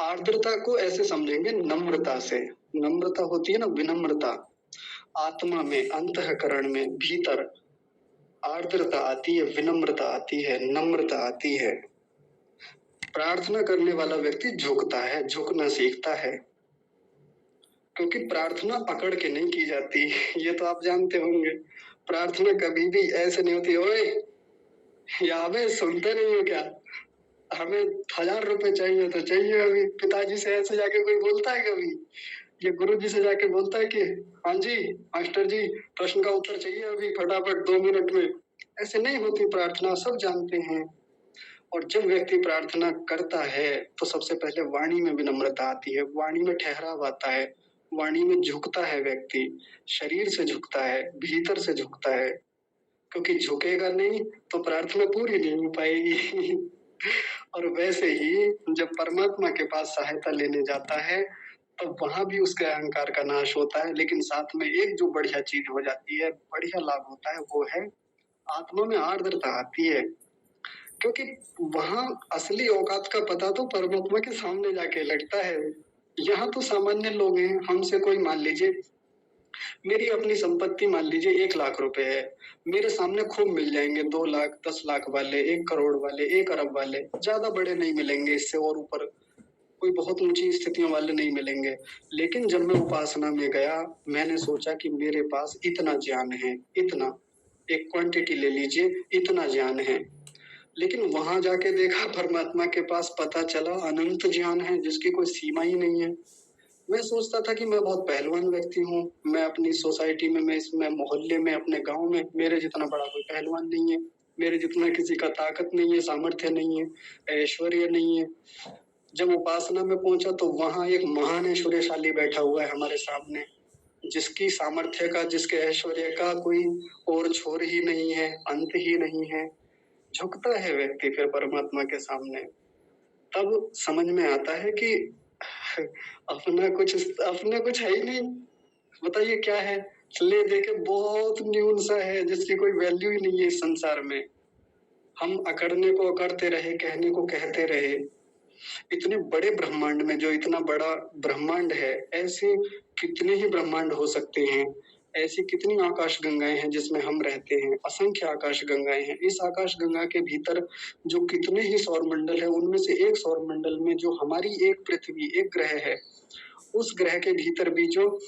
आर्द्रता को ऐसे समझेंगे नम्रता से। नम्रता होती है ना, विनम्रता। आत्मा में, अंतःकरण में, भीतर आर्द्रता आती है, विनम्रता आती है, नम्रता आती है। प्रार्थना करने वाला व्यक्ति झुकता है, झुकना सीखता है। क्योंकि प्रार्थना अकड़ के नहीं की जाती, ये तो आप जानते होंगे। प्रार्थना कभी भी ऐसे नहीं होती, ओए यावे सुनते नहीं हो क्या? हमें 1000 रुपए चाहिए तो चाहिए अभी। पिताजी से ऐसे जाके कोई बोलता है कभी? ये गुरुजी से जाके बोलता है कि हाँ जी मास्टर जी, प्रश्न का उत्तर चाहिए अभी फटाफट 2 मिनट में। ऐसे नहीं होती प्रार्थना, सब जानते हैं। और जब व्यक्ति प्रार्थना करता है तो सबसे पहले वाणी में विनम्रता आती है, वाणी में ठहराव आता है, वाणी में झुकता है व्यक्ति, शरीर से झुकता है, भीतर से झुकता है। क्योंकि झुकेगा नहीं तो प्रार्थना पूरी नहीं हो पाएगी। और वैसे ही जब परमात्मा के पास सहायता लेने जाता है, तो वहां भी उसके अहंकार का नाश होता है। लेकिन साथ में एक जो बढ़िया चीज हो जाती है, बढ़िया लाभ होता है, वो है आत्मा में आर्द्रता आती है। क्योंकि वहां असली औकात का पता तो परमात्मा के सामने जाके लगता है। यहाँ तो सामान्य लोग हैं, हमसे कोई मान लीजिए मेरी अपनी संपत्ति मान लीजिए 1 लाख रुपए है, मेरे सामने खूब मिल जाएंगे 2 लाख, 10 लाख वाले, 1 करोड़ वाले, 1 अरब वाले, ज्यादा बड़े नहीं मिलेंगे इससे और ऊपर। कोई बहुत ऊँची स्थितियों वाले नहीं मिलेंगे। लेकिन जब मैं उपासना में गया, मैंने सोचा कि मेरे पास इतना ज्ञान है, इतना, एक क्वांटिटी ले लीजिए, इतना ज्ञान है। लेकिन वहाँ जाके देखा परमात्मा के पास पता चला अनंत ज्ञान है जिसकी कोई सीमा ही नहीं है। मैं सोचता था कि मैं बहुत पहलवान व्यक्ति हूँ, मैं अपनी सोसाइटी में, मैं इसमें मोहल्ले में, अपने गाँव में मेरे जितना बड़ा कोई पहलवान नहीं है, मेरे जितना किसी का ताकत नहीं है, सामर्थ्य नहीं है, ऐश्वर्य नहीं है। जब उपासना में पहुँचा तो वहाँ एक महान ऐश्वर्यशाली बैठा हुआ है हमारे सामने, जिसकी सामर्थ्य का, जिसके ऐश्वर्य का कोई और छोर ही नहीं है, अंत ही नहीं है। झुकता है व्यक्ति फिर परमात्मा के सामने। तब समझ में आता है कि अपना कुछ है ही नहीं। बताइए क्या है? ले दे के बहुत न्यून सा है जिसकी कोई वैल्यू ही नहीं है इस संसार में। हम अकड़ने को अकड़ते रहे, कहने को कहते रहे। इतने बड़े ब्रह्मांड में, जो इतना बड़ा ब्रह्मांड है, ऐसे कितने ही ब्रह्मांड हो सकते हैं। ऐसी कितनी आकाश गंगाएं हैं जिसमें हम रहते हैं, असंख्य आकाश गंगाएं हैं। इस आकाश गंगा के भीतर जो कितने ही सौर मंडल है, उनमें से एक सौर मंडल में जो हमारी एक पृथ्वी, एक ग्रह है, उस ग्रह के भीतर भी जो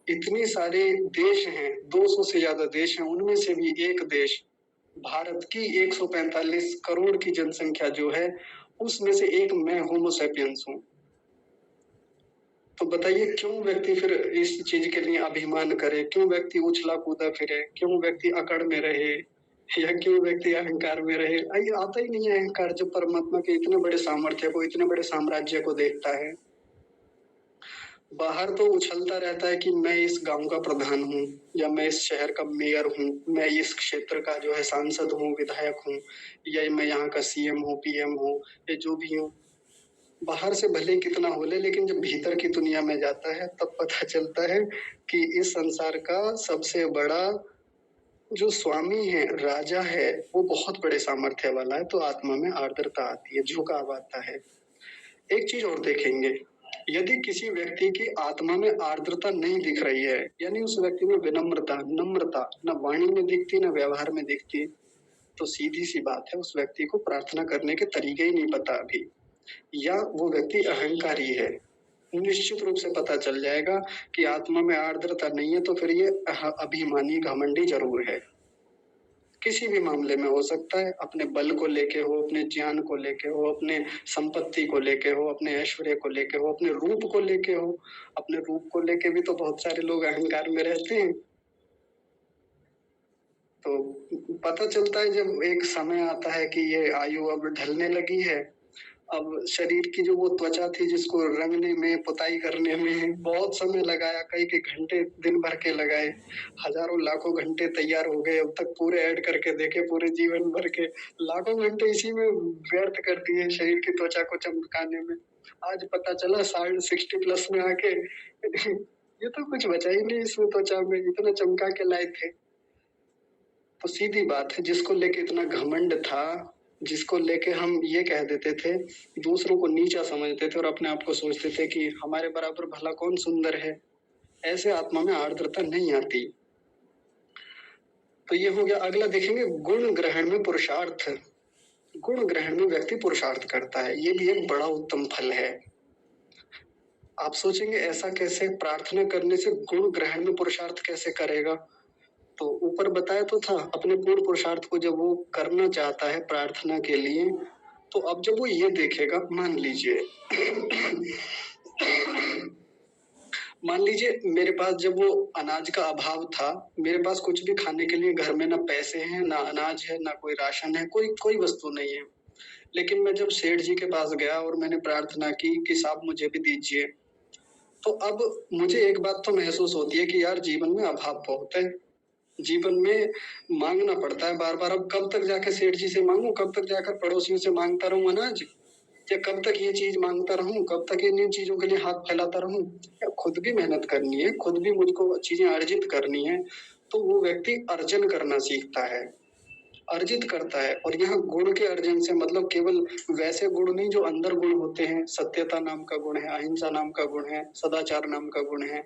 इतने सारे देश हैं, 200 से ज्यादा देश हैं, उनमें से भी एक देश भारत की 145 करोड़ की जनसंख्या जो है, उसमें से एक मैं होमो सैपियंस हूँ। तो बताइए क्यों व्यक्ति फिर इस चीज के लिए अभिमान करे, क्यों व्यक्ति उछला कूदा फिरे, क्यों व्यक्ति अकड़ में रहे, या क्यों व्यक्ति अहंकार में रहे? ये आता ही नहीं है अहंकार जब परमात्मा के इतने बड़े सामर्थ्य को, इतने बड़े साम्राज्य को देखता है। बाहर तो उछलता रहता है कि मैं इस गांव का प्रधान हूँ, या मैं इस शहर का मेयर हूँ, मैं इस क्षेत्र का जो है सांसद हूँ, विधायक हूँ, या मैं यहाँ का सीएम हूँ, पीएम हूँ, या जो भी हूँ। बाहर से भले ही कितना हो ले, लेकिन जब भीतर की दुनिया में जाता है तब पता चलता है कि इस संसार का सबसे बड़ा जो स्वामी है, राजा है, वो बहुत बड़े सामर्थ्य वाला है। तो आत्मा में आर्द्रता आती है, झुकाव आता है। एक चीज और देखेंगे, यदि किसी व्यक्ति की आत्मा में आर्द्रता नहीं दिख रही है, यानी उस व्यक्ति में विनम्रता, नम्रता न वाणी में दिखती, न व्यवहार में दिखती, तो सीधी सी बात है उस व्यक्ति को प्रार्थना करने के तरीके ही नहीं पता अभी, या वो व्यक्ति अहंकारी है। निश्चित रूप से पता चल जाएगा कि आत्मा में आर्द्रता नहीं है, तो फिर ये अभिमानी, घमंडी जरूर है। किसी भी मामले में हो सकता है, अपने बल को लेके हो, अपने ज्ञान को लेके हो, अपने संपत्ति को लेके हो, अपने ऐश्वर्य को लेके हो, अपने रूप को लेके हो। अपने रूप को लेके भी तो बहुत सारे लोग अहंकार में रहते हैं। तो पता चलता है जब एक समय आता है कि ये आयु अब ढलने लगी है, अब शरीर की जो वो त्वचा थी जिसको रंगने में, पुताई करने में बहुत समय लगाया, कई घंटे दिन भर के लगाए, हजारों लाखों घंटे तैयार हो गए, अब तक पूरे ऐड करके देखे, पूरे जीवन भर के लाखों घंटे इसी में व्यर्थ कर दिए शरीर की त्वचा को चमकाने में। आज पता चला 60+ में आके ये तो कुछ बचा ही नहीं इसमें, त्वचा में इतना चमका के लाए थे। तो सीधी बात है, जिसको लेके इतना घमंड था, जिसको लेके हम ये कह देते थे, दूसरों को नीचा समझते थे और अपने आप को सोचते थे कि हमारे बराबर भला कौन सुंदर है, ऐसे आत्मा में आर्द्रता नहीं आती। तो ये हो गया। अगला देखेंगे, गुण ग्रहण में पुरुषार्थ। गुण ग्रहण में व्यक्ति पुरुषार्थ करता है, ये भी एक बड़ा उत्तम फल है। आप सोचेंगे ऐसा कैसे, प्रार्थना करने से गुण ग्रहण में पुरुषार्थ कैसे करेगा? तो ऊपर बताया तो था, अपने पूर्ण पुरुषार्थ को जब वो करना चाहता है प्रार्थना के लिए, तो अब जब वो ये देखेगा, मान लीजिए मेरे पास जब वो अनाज का अभाव था, मेरे पास कुछ भी खाने के लिए घर में ना पैसे हैं, ना अनाज है, ना कोई राशन है, कोई वस्तु नहीं है। लेकिन मैं जब सेठ जी के पास गया और मैंने प्रार्थना की कि साहब मुझे भी दीजिए, तो अब मुझे एक बात तो महसूस होती है कि यार जीवन में अभाव बहुत है, जीवन में मांगना पड़ता है बार बार। अब कब तक जाके सेठ जी से मांगू, कब तक जाकर पड़ोसियों से मांगता रहूं अनाज, या कब तक ये चीज मांगता रहूं, कब तक इन चीजों के लिए हाथ फैलाता रहूं? या खुद भी मेहनत करनी है, खुद भी मुझको चीजें अर्जित करनी है। तो वो व्यक्ति अर्जन करना सीखता है, अर्जित करता है। और यहाँ गुण के अर्जन से मतलब केवल वैसे गुण नहीं जो अंदर गुण होते हैं, सत्यता नाम का गुण है, अहिंसा नाम का गुण है, सदाचार नाम का गुण है,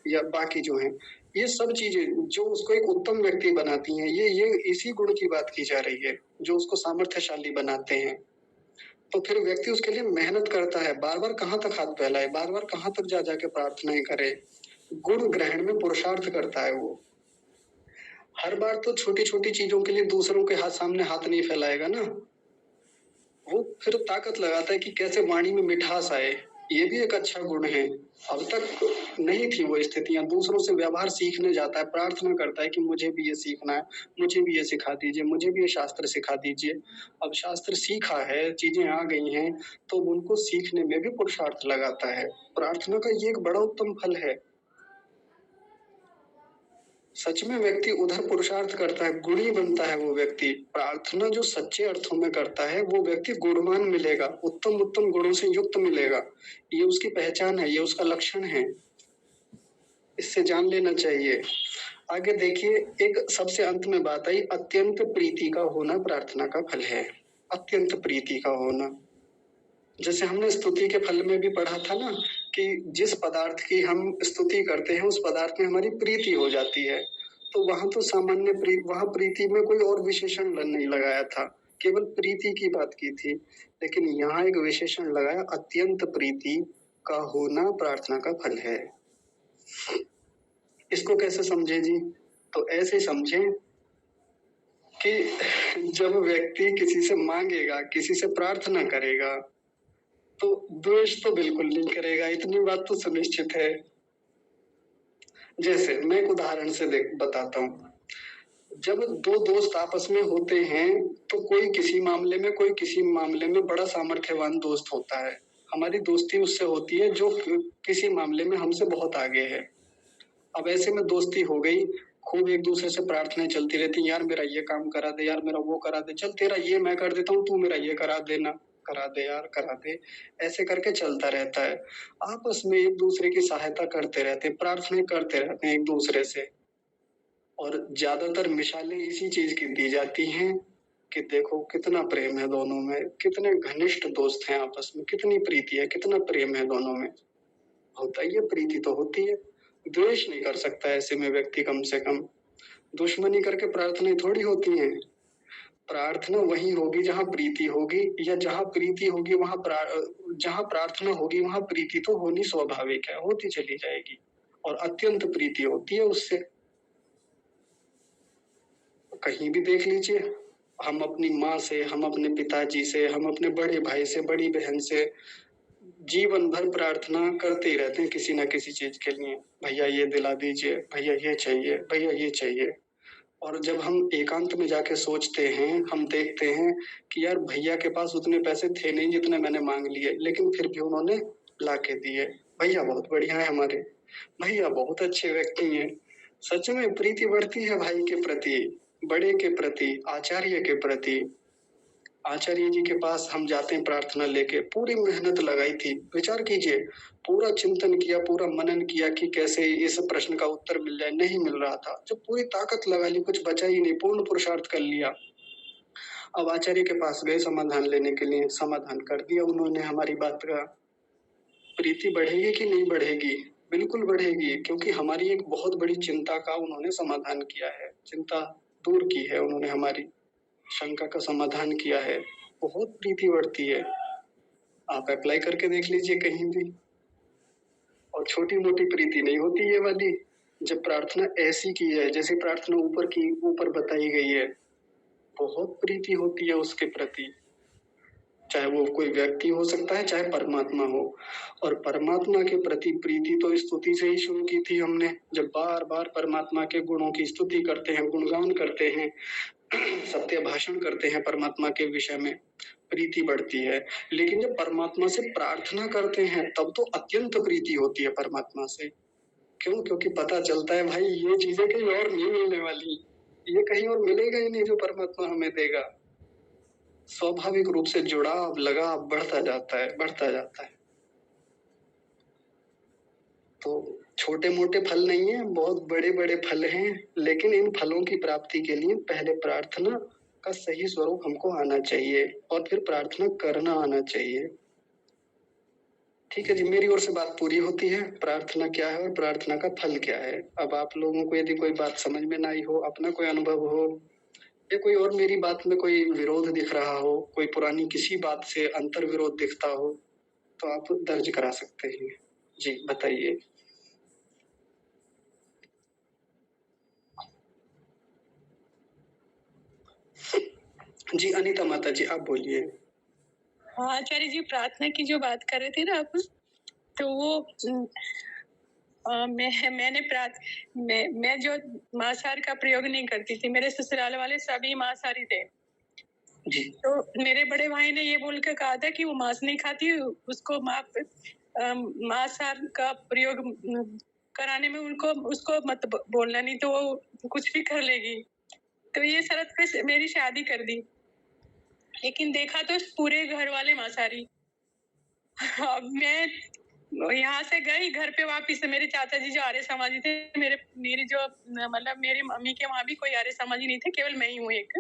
या बाकी जो है, ये सब चीजें जो उसको एक उत्तम व्यक्ति बनाती हैं, ये इसी गुण की बात की जा रही है जो उसको सामर्थ्यशाली बनाते हैं। तो फिर व्यक्ति उसके लिए मेहनत करता है, बार-बार कहाँ तक हाथ फैलाए, बार-बार कहाँ तक जा के प्रार्थनाएँ करे। गुण ग्रहण में पुरुषार्थ करता है वो। हर बार तो छोटी-छोटी चीज़ों के लिए दूसरों के सामने हाथ नहीं फैलाएगा ना। वो फिर ताकत लगाता है कि कैसे वाणी में मिठास आए, ये भी एक अच्छा गुण है। अब तक नहीं थी वो स्थितियाँ, दूसरों से व्यवहार सीखने जाता है, प्रार्थना करता है कि मुझे भी ये सीखना है, मुझे भी ये सिखा दीजिए, मुझे भी ये शास्त्र सिखा दीजिए। अब शास्त्र सीखा है, चीज़ें आ गई हैं, तो उनको सीखने में भी पुरुषार्थ लगाता है। प्रार्थना का ये एक बड़ा उत्तम फल है। सच में व्यक्ति उधर पुरुषार्थ करता है, गुणी बनता है वो व्यक्ति। प्रार्थना जो सच्चे अर्थों में करता है, वो व्यक्ति गुणवान मिलेगा, उत्तम-उत्तम गुणों से युक्त मिलेगा। ये उसकी पहचान है, ये उसका लक्षण है। इससे जान लेना चाहिए। आगे देखिए, एक सबसे अंत में बात आई, अत्यंत प्रीति का होना प्रार्थना का फल है। अत्यंत प्रीति का होना। जैसे हमने स्तुति के फल में भी पढ़ा था ना कि जिस पदार्थ की हम स्तुति करते हैं, उस पदार्थ में हमारी प्रीति हो जाती है। तो वहाँ तो सामान्य वहाँ प्रीति में कोई और विशेषण नहीं लगाया था, केवल प्रीति की बात की थी। लेकिन यहाँ एक विशेषण लगाया, अत्यंत प्रीति का होना प्रार्थना का फल है। इसको कैसे समझे जी? तो ऐसे समझें कि जब व्यक्ति किसी से मांगेगा, किसी से प्रार्थना करेगा, तो द्वेष तो बिल्कुल नहीं करेगा, इतनी बात तो सुनिश्चित है। जैसे मैं एक उदाहरण से बताता हूँ। जब दो दोस्त आपस में होते हैं, तो कोई किसी मामले में, कोई किसी मामले में बड़ा सामर्थ्यवान दोस्त होता है। हमारी दोस्ती उससे होती है जो किसी मामले में हमसे बहुत आगे है। अब ऐसे में दोस्ती हो गई, खूब एक दूसरे से प्रार्थनाएं चलती रहती, यार मेरा ये काम करा दे, यार मेरा वो करा दे, चल तेरा ये मैं कर देता हूँ, तू मेरा ये करा देना, करा दे यार, करा दे। ऐसे करके चलता रहता है। आपस में एक दूसरे की सहायता करते रहते, प्रार्थनाएं करते रहते हैं एक दूसरे से। और ज्यादातर मिसालें इसी चीज की दी जाती हैं कि देखो कितना प्रेम है दोनों में, कितने घनिष्ठ दोस्त हैं आपस में, कितनी प्रीति है, कितना प्रेम है दोनों में। होता ही है, प्रीति तो होती है। द्वेष नहीं कर सकता ऐसे में व्यक्ति, कम से कम दुश्मनी करके प्रार्थनाएं थोड़ी होती हैं। प्रार्थना वही होगी जहाँ प्रीति होगी, या जहाँ प्रीति होगी वहाँ जहाँ प्रार्थना होगी वहाँ प्रीति तो होनी स्वाभाविक है, होती चली जाएगी। और अत्यंत प्रीति होती है उससे। कहीं भी देख लीजिए, हम अपनी माँ से, हम अपने पिताजी से, हम अपने बड़े भाई से, बड़ी बहन से जीवन भर प्रार्थना करते ही रहते हैं किसी ना किसी चीज के लिए। भैया ये दिला दीजिए, भैया ये चाहिए, भैया ये चाहिए। और जब हम एकांत में जाके सोचते हैं, हम देखते हैं कि यार भैया के पास उतने पैसे थे नहीं जितने मैंने मांग लिए, लेकिन फिर भी उन्होंने ला के दिए। भैया बहुत बढ़िया है हमारे, भैया बहुत अच्छे व्यक्ति हैं। सच में प्रीति बढ़ती है भाई के प्रति, बड़े के प्रति, आचार्य के प्रति। आचार्य जी के पास हम जाते हैं प्रार्थना लेके, पूरी मेहनत लगाई थी। विचार कीजिए, पूरा चिंतन किया, पूरा मनन किया कि कैसे इस प्रश्न का उत्तर मिल जाए, नहीं मिल रहा था। जब पूरी ताकत लगा ली, कुछ बचा ही नहीं, पूर्ण पुरुषार्थ कर लिया। अब आचार्य के पास गए समाधान लेने के लिए, समाधान कर दिया उन्होंने हमारी बात का। प्रीति बढ़ेगी कि नहीं बढ़ेगी? बिल्कुल बढ़ेगी, क्योंकि हमारी एक बहुत बड़ी चिंता का उन्होंने समाधान किया है, चिंता दूर की है उन्होंने, हमारी शंका का समाधान किया है। बहुत प्रीति बढ़ती है, आप अप्लाई करके देख लीजिए कहीं भी। और छोटी मोटी प्रीति नहीं होती ये वाली। जब प्रार्थना ऐसी की है जैसी प्रार्थना ऊपर बताई गई है, बहुत प्रीति होती है उसके प्रति। चाहे वो कोई व्यक्ति हो सकता है, चाहे परमात्मा हो। और परमात्मा के प्रति प्रीति तो स्तुति से ही शुरू की थी हमने। जब बार बार परमात्मा के गुणों की स्तुति करते हैं, गुणगान करते हैं, सत्य भाषण करते हैं परमात्मा के विषय में, प्रीति बढ़ती है। लेकिन जब परमात्मा से प्रार्थना करते हैं तब तो अत्यंत प्रीति होती है परमात्मा से। क्यों? क्योंकि पता चलता है भाई ये चीजें कहीं और नहीं मिलने वाली, ये कहीं और मिलेगा ही नहीं जो परमात्मा हमें देगा। स्वाभाविक रूप से जुड़ाव, लगाव बढ़ता जाता है, बढ़ता जाता है। तो छोटे मोटे फल नहीं है, बहुत बड़े बड़े फल हैं। लेकिन इन फलों की प्राप्ति के लिए पहले प्रार्थना का सही स्वरूप हमको आना चाहिए, और फिर प्रार्थना करना आना चाहिए। ठीक है जी, मेरी ओर से बात पूरी होती है। प्रार्थना क्या है और प्रार्थना का फल क्या है। अब आप लोगों को यदि कोई बात समझ में ना आई हो, अपना कोई अनुभव हो, या कोई और मेरी बात में कोई विरोध दिख रहा हो, कोई पुरानी किसी बात से अंतर विरोध दिखता हो, तो आप दर्ज करा सकते हैं। जी, बताइए। जी, अनीता माता जी, आप बोलिए। हाँ, आचार्य जी, प्रार्थना की जो बात कर रहे थे ना आप, तो वो मैं जो मांसाहार का प्रयोग नहीं करती थी, मेरे ससुराल वाले सभी मांसाहारी थे। जी। तो मेरे बड़े भाई ने ये बोल के कहा था कि वो मांस नहीं खाती, उसको मांसाहार का प्रयोग कराने में उसको मत बोलना, नहीं तो वो कुछ भी कर लेगी। तो ये शर्त पे मेरी शादी कर दी, लेकिन देखा तो पूरे घर वाले मांसाहारी। अब मैं यहाँ से गई घर पे वापिस, मेरे चाचा जी जो आर्य समाजी थे, मेरी जो मतलब मेरी मम्मी के वहाँ भी कोई आर्य समाजी नहीं थे, केवल मैं ही हूँ एक।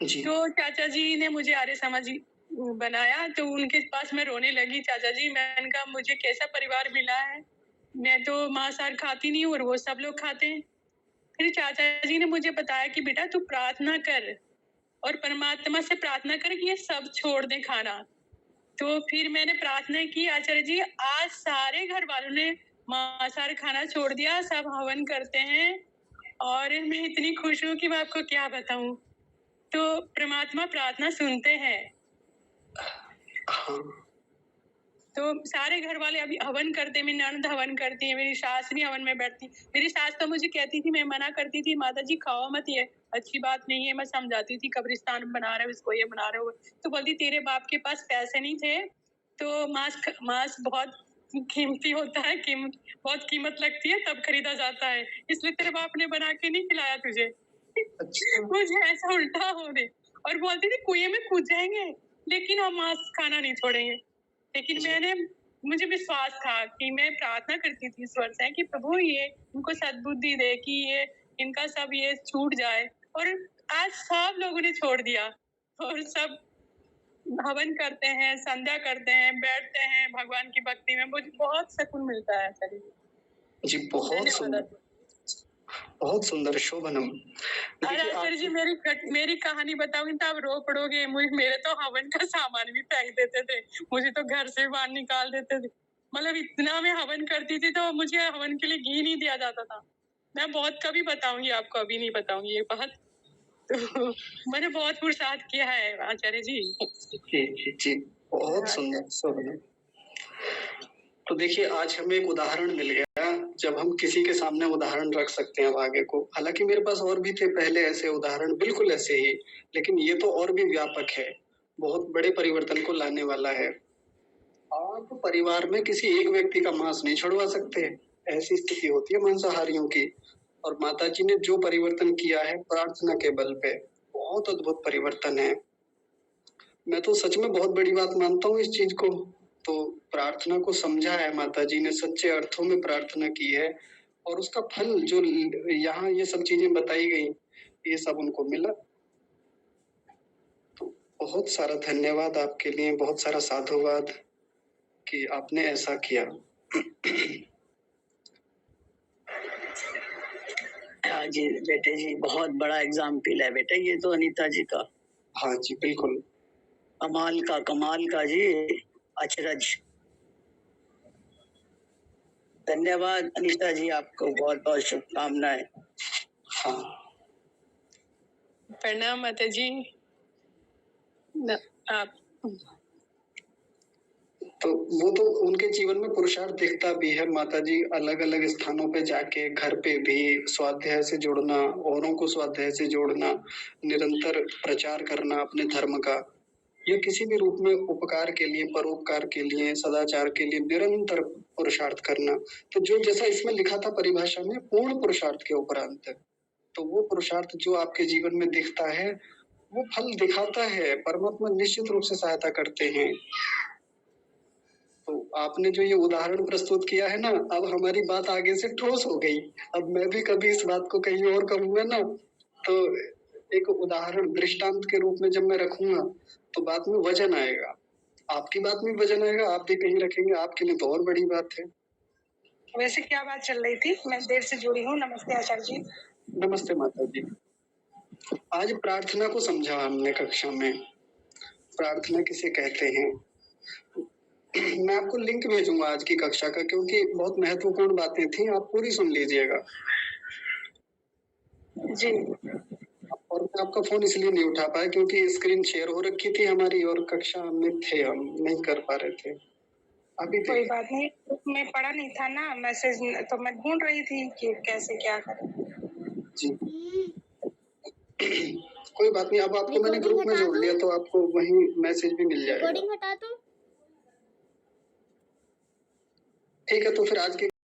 जी। तो चाचा जी ने मुझे आर्य समाजी बनाया, तो उनके पास मैं रोने लगी। चाचा जी, मैंने कहा मुझे कैसा परिवार मिला है, मैं तो मांसाहार खाती नहीं हूँ और वो सब लोग खाते हैं। फिर चाचा जी ने मुझे बताया कि बेटा तू प्रार्थना कर और परमात्मा से प्रार्थना कर कि ये सब छोड़ दे खाना। तो फिर मैंने प्रार्थना की आचार्य जी, आज सारे घर वालों ने मांसाहार खाना छोड़ दिया, सब हवन करते हैं और मैं इतनी खुश हूँ कि मैं आपको क्या बताऊं। तो परमात्मा प्रार्थना सुनते हैं। हाँ। तो सारे घर वाले अभी हवन करते हैं, मेरी ननद हवन करती है, मेरी सास भी हवन में बैठती। मेरी सास तो मुझे कहती थी, मैं मना करती थी, माता जी खाओ मत, ये अच्छी बात नहीं है। मैं समझाती थी कब्रिस्तान बना रहे हो इसको, ये बना रहे हो। तो बोलती तेरे बाप के पास पैसे नहीं थे, तो मांस बहुत कीमती होता है, बहुत कीमत लगती है, तब खरीदा जाता है, इसलिए तेरे बाप ने बना के नहीं खिलाया तुझे। अच्छा। मुझे ऐसा उल्टा हो रहे और बोलती थी कुएं में कूद जाएंगे, लेकिन हम मांस खाना नहीं छोड़ेंगे। लेकिन मुझे विश्वास था कि मैं प्रार्थना करती थी ईश्वर से कि प्रभु ये इनको सद्बुद्धि दे कि ये इनका सब ये छूट जाए। और आज सब लोगों ने छोड़ दिया और सब हवन करते हैं, संध्या करते हैं, बैठते हैं भगवान की भक्ति में। मुझे बहुत सुकून मिलता है शरीर। जी, बहुत सुंदर, बहुत सुंदर शोभनम। आचार्य जी, मेरी कहानी बताऊंगी तो आप रो पड़ोगे। मेरे तो हवन का सामान भी फेंक देते थे, मुझे तो घर से बाहर निकाल देते थे। मतलब इतना मैं हवन करती थी तो मुझे हवन के लिए घी नहीं दिया जाता था। मैं बहुत कभी बताऊंगी आपको, अभी नहीं बताऊंगी ये बात। तो मैंने बहुत पुरुषार्थ किया है आचार्य जी। जी, बहुत सुंदर शोभनम। तो देखिए, आज हमें एक उदाहरण मिल गया, जब हम किसी के सामने उदाहरण रख सकते हैं अब आगे को। हालांकि मेरे पास और भी थे पहले ऐसे उदाहरण, बिल्कुल ऐसे ही, लेकिन ये तो और भी व्यापक है, बहुत बड़े परिवर्तन को लाने वाला है। आप परिवार में किसी एक व्यक्ति का मांस नहीं छुड़वा सकते, ऐसी स्थिति होती है मांसाहारियों की। और माताजी ने जो परिवर्तन किया है प्रार्थना के बल पे, बहुत अद्भुत परिवर्तन है। मैं तो सच में बहुत बड़ी बात मानता हूँ इस चीज को। तो प्रार्थना को समझा है माताजी ने, सच्चे अर्थों में प्रार्थना की है, और उसका फल जो यहाँ ये सब चीजें बताई गई, ये सब उनको मिला। तो बहुत सारा धन्यवाद आपके लिए, बहुत सारा साधुवाद कि आपने ऐसा किया। हाँ जी बेटे जी, बहुत बड़ा एग्जाम्पल है बेटे ये तो अनीता जी का। हाँ जी, बिल्कुल कमाल का जी, अचरज। धन्यवाद अनीता जी, आपको बहुत बहुत शुभकामनाएं। हाँ। प्रणाम माता जी। आप तो वो तो उनके जीवन में पुरुषार्थ दिखता भी है माताजी, अलग अलग स्थानों पे जाके, घर पे भी स्वाध्याय से जुड़ना, औरों को स्वाध्याय से जोड़ना, निरंतर प्रचार करना अपने धर्म का, या किसी भी रूप में उपकार के लिए, परोपकार के लिए, सदाचार के लिए निरंतर पुरुषार्थ करना। तो जो जैसा इसमें लिखा था परिभाषा में, पूर्ण पुरुषार्थ के उपरांत, तो वो पुरुषार्थ जो आपके जीवन में दिखता है, वो फल दिखाता है। परमात्मा निश्चित रूप से सहायता करते हैं। तो आपने जो ये उदाहरण प्रस्तुत किया है ना, अब हमारी बात आगे से ठोस हो गई। अब मैं भी कभी इस बात को कहीं और कहूंगा ना, तो एक उदाहरण दृष्टांत के रूप में जब मैं रखूंगा, तो बात में वजन आएगा, आपकी बात में वजन आएगा, आप भी कहीं रखेंगे, आपके लिए तो और बड़ी बात है। वैसे क्या बात चल रही थी? मैं देर से जुड़ी हूँ। नमस्ते आचार्य जी। नमस्ते माता जी। आज प्रार्थना को समझा हमने कक्षा में। प्रार्थना किसे कहते हैं? मैं आपको लिंक भेजूँगा आज की कक्षा का, क्योंकि बहुत महत्वपूर्ण बातें थी, आप पूरी सुन लीजिएगा। जी। और मैं आपका फ़ोन इसलिए नहीं उठा पाया क्योंकि स्क्रीन शेयर हो रखी थी हमारी और कक्षा में थे हम, नहीं कर पा रहे थे। अभी कोई बात नहीं, मैं पढ़ा नहीं था ना मैसेज, तो मैं ढूँढ रही थी कि कैसे क्या करें। जी। कोई बात नहीं, अब आपको मैंने ग्रुप में जोड़ लिया तो आपको वहीं मैसेज भी मिल जाएगा। रिकॉर्डिंग हटा दूं? ठीक है, तो फिर आज की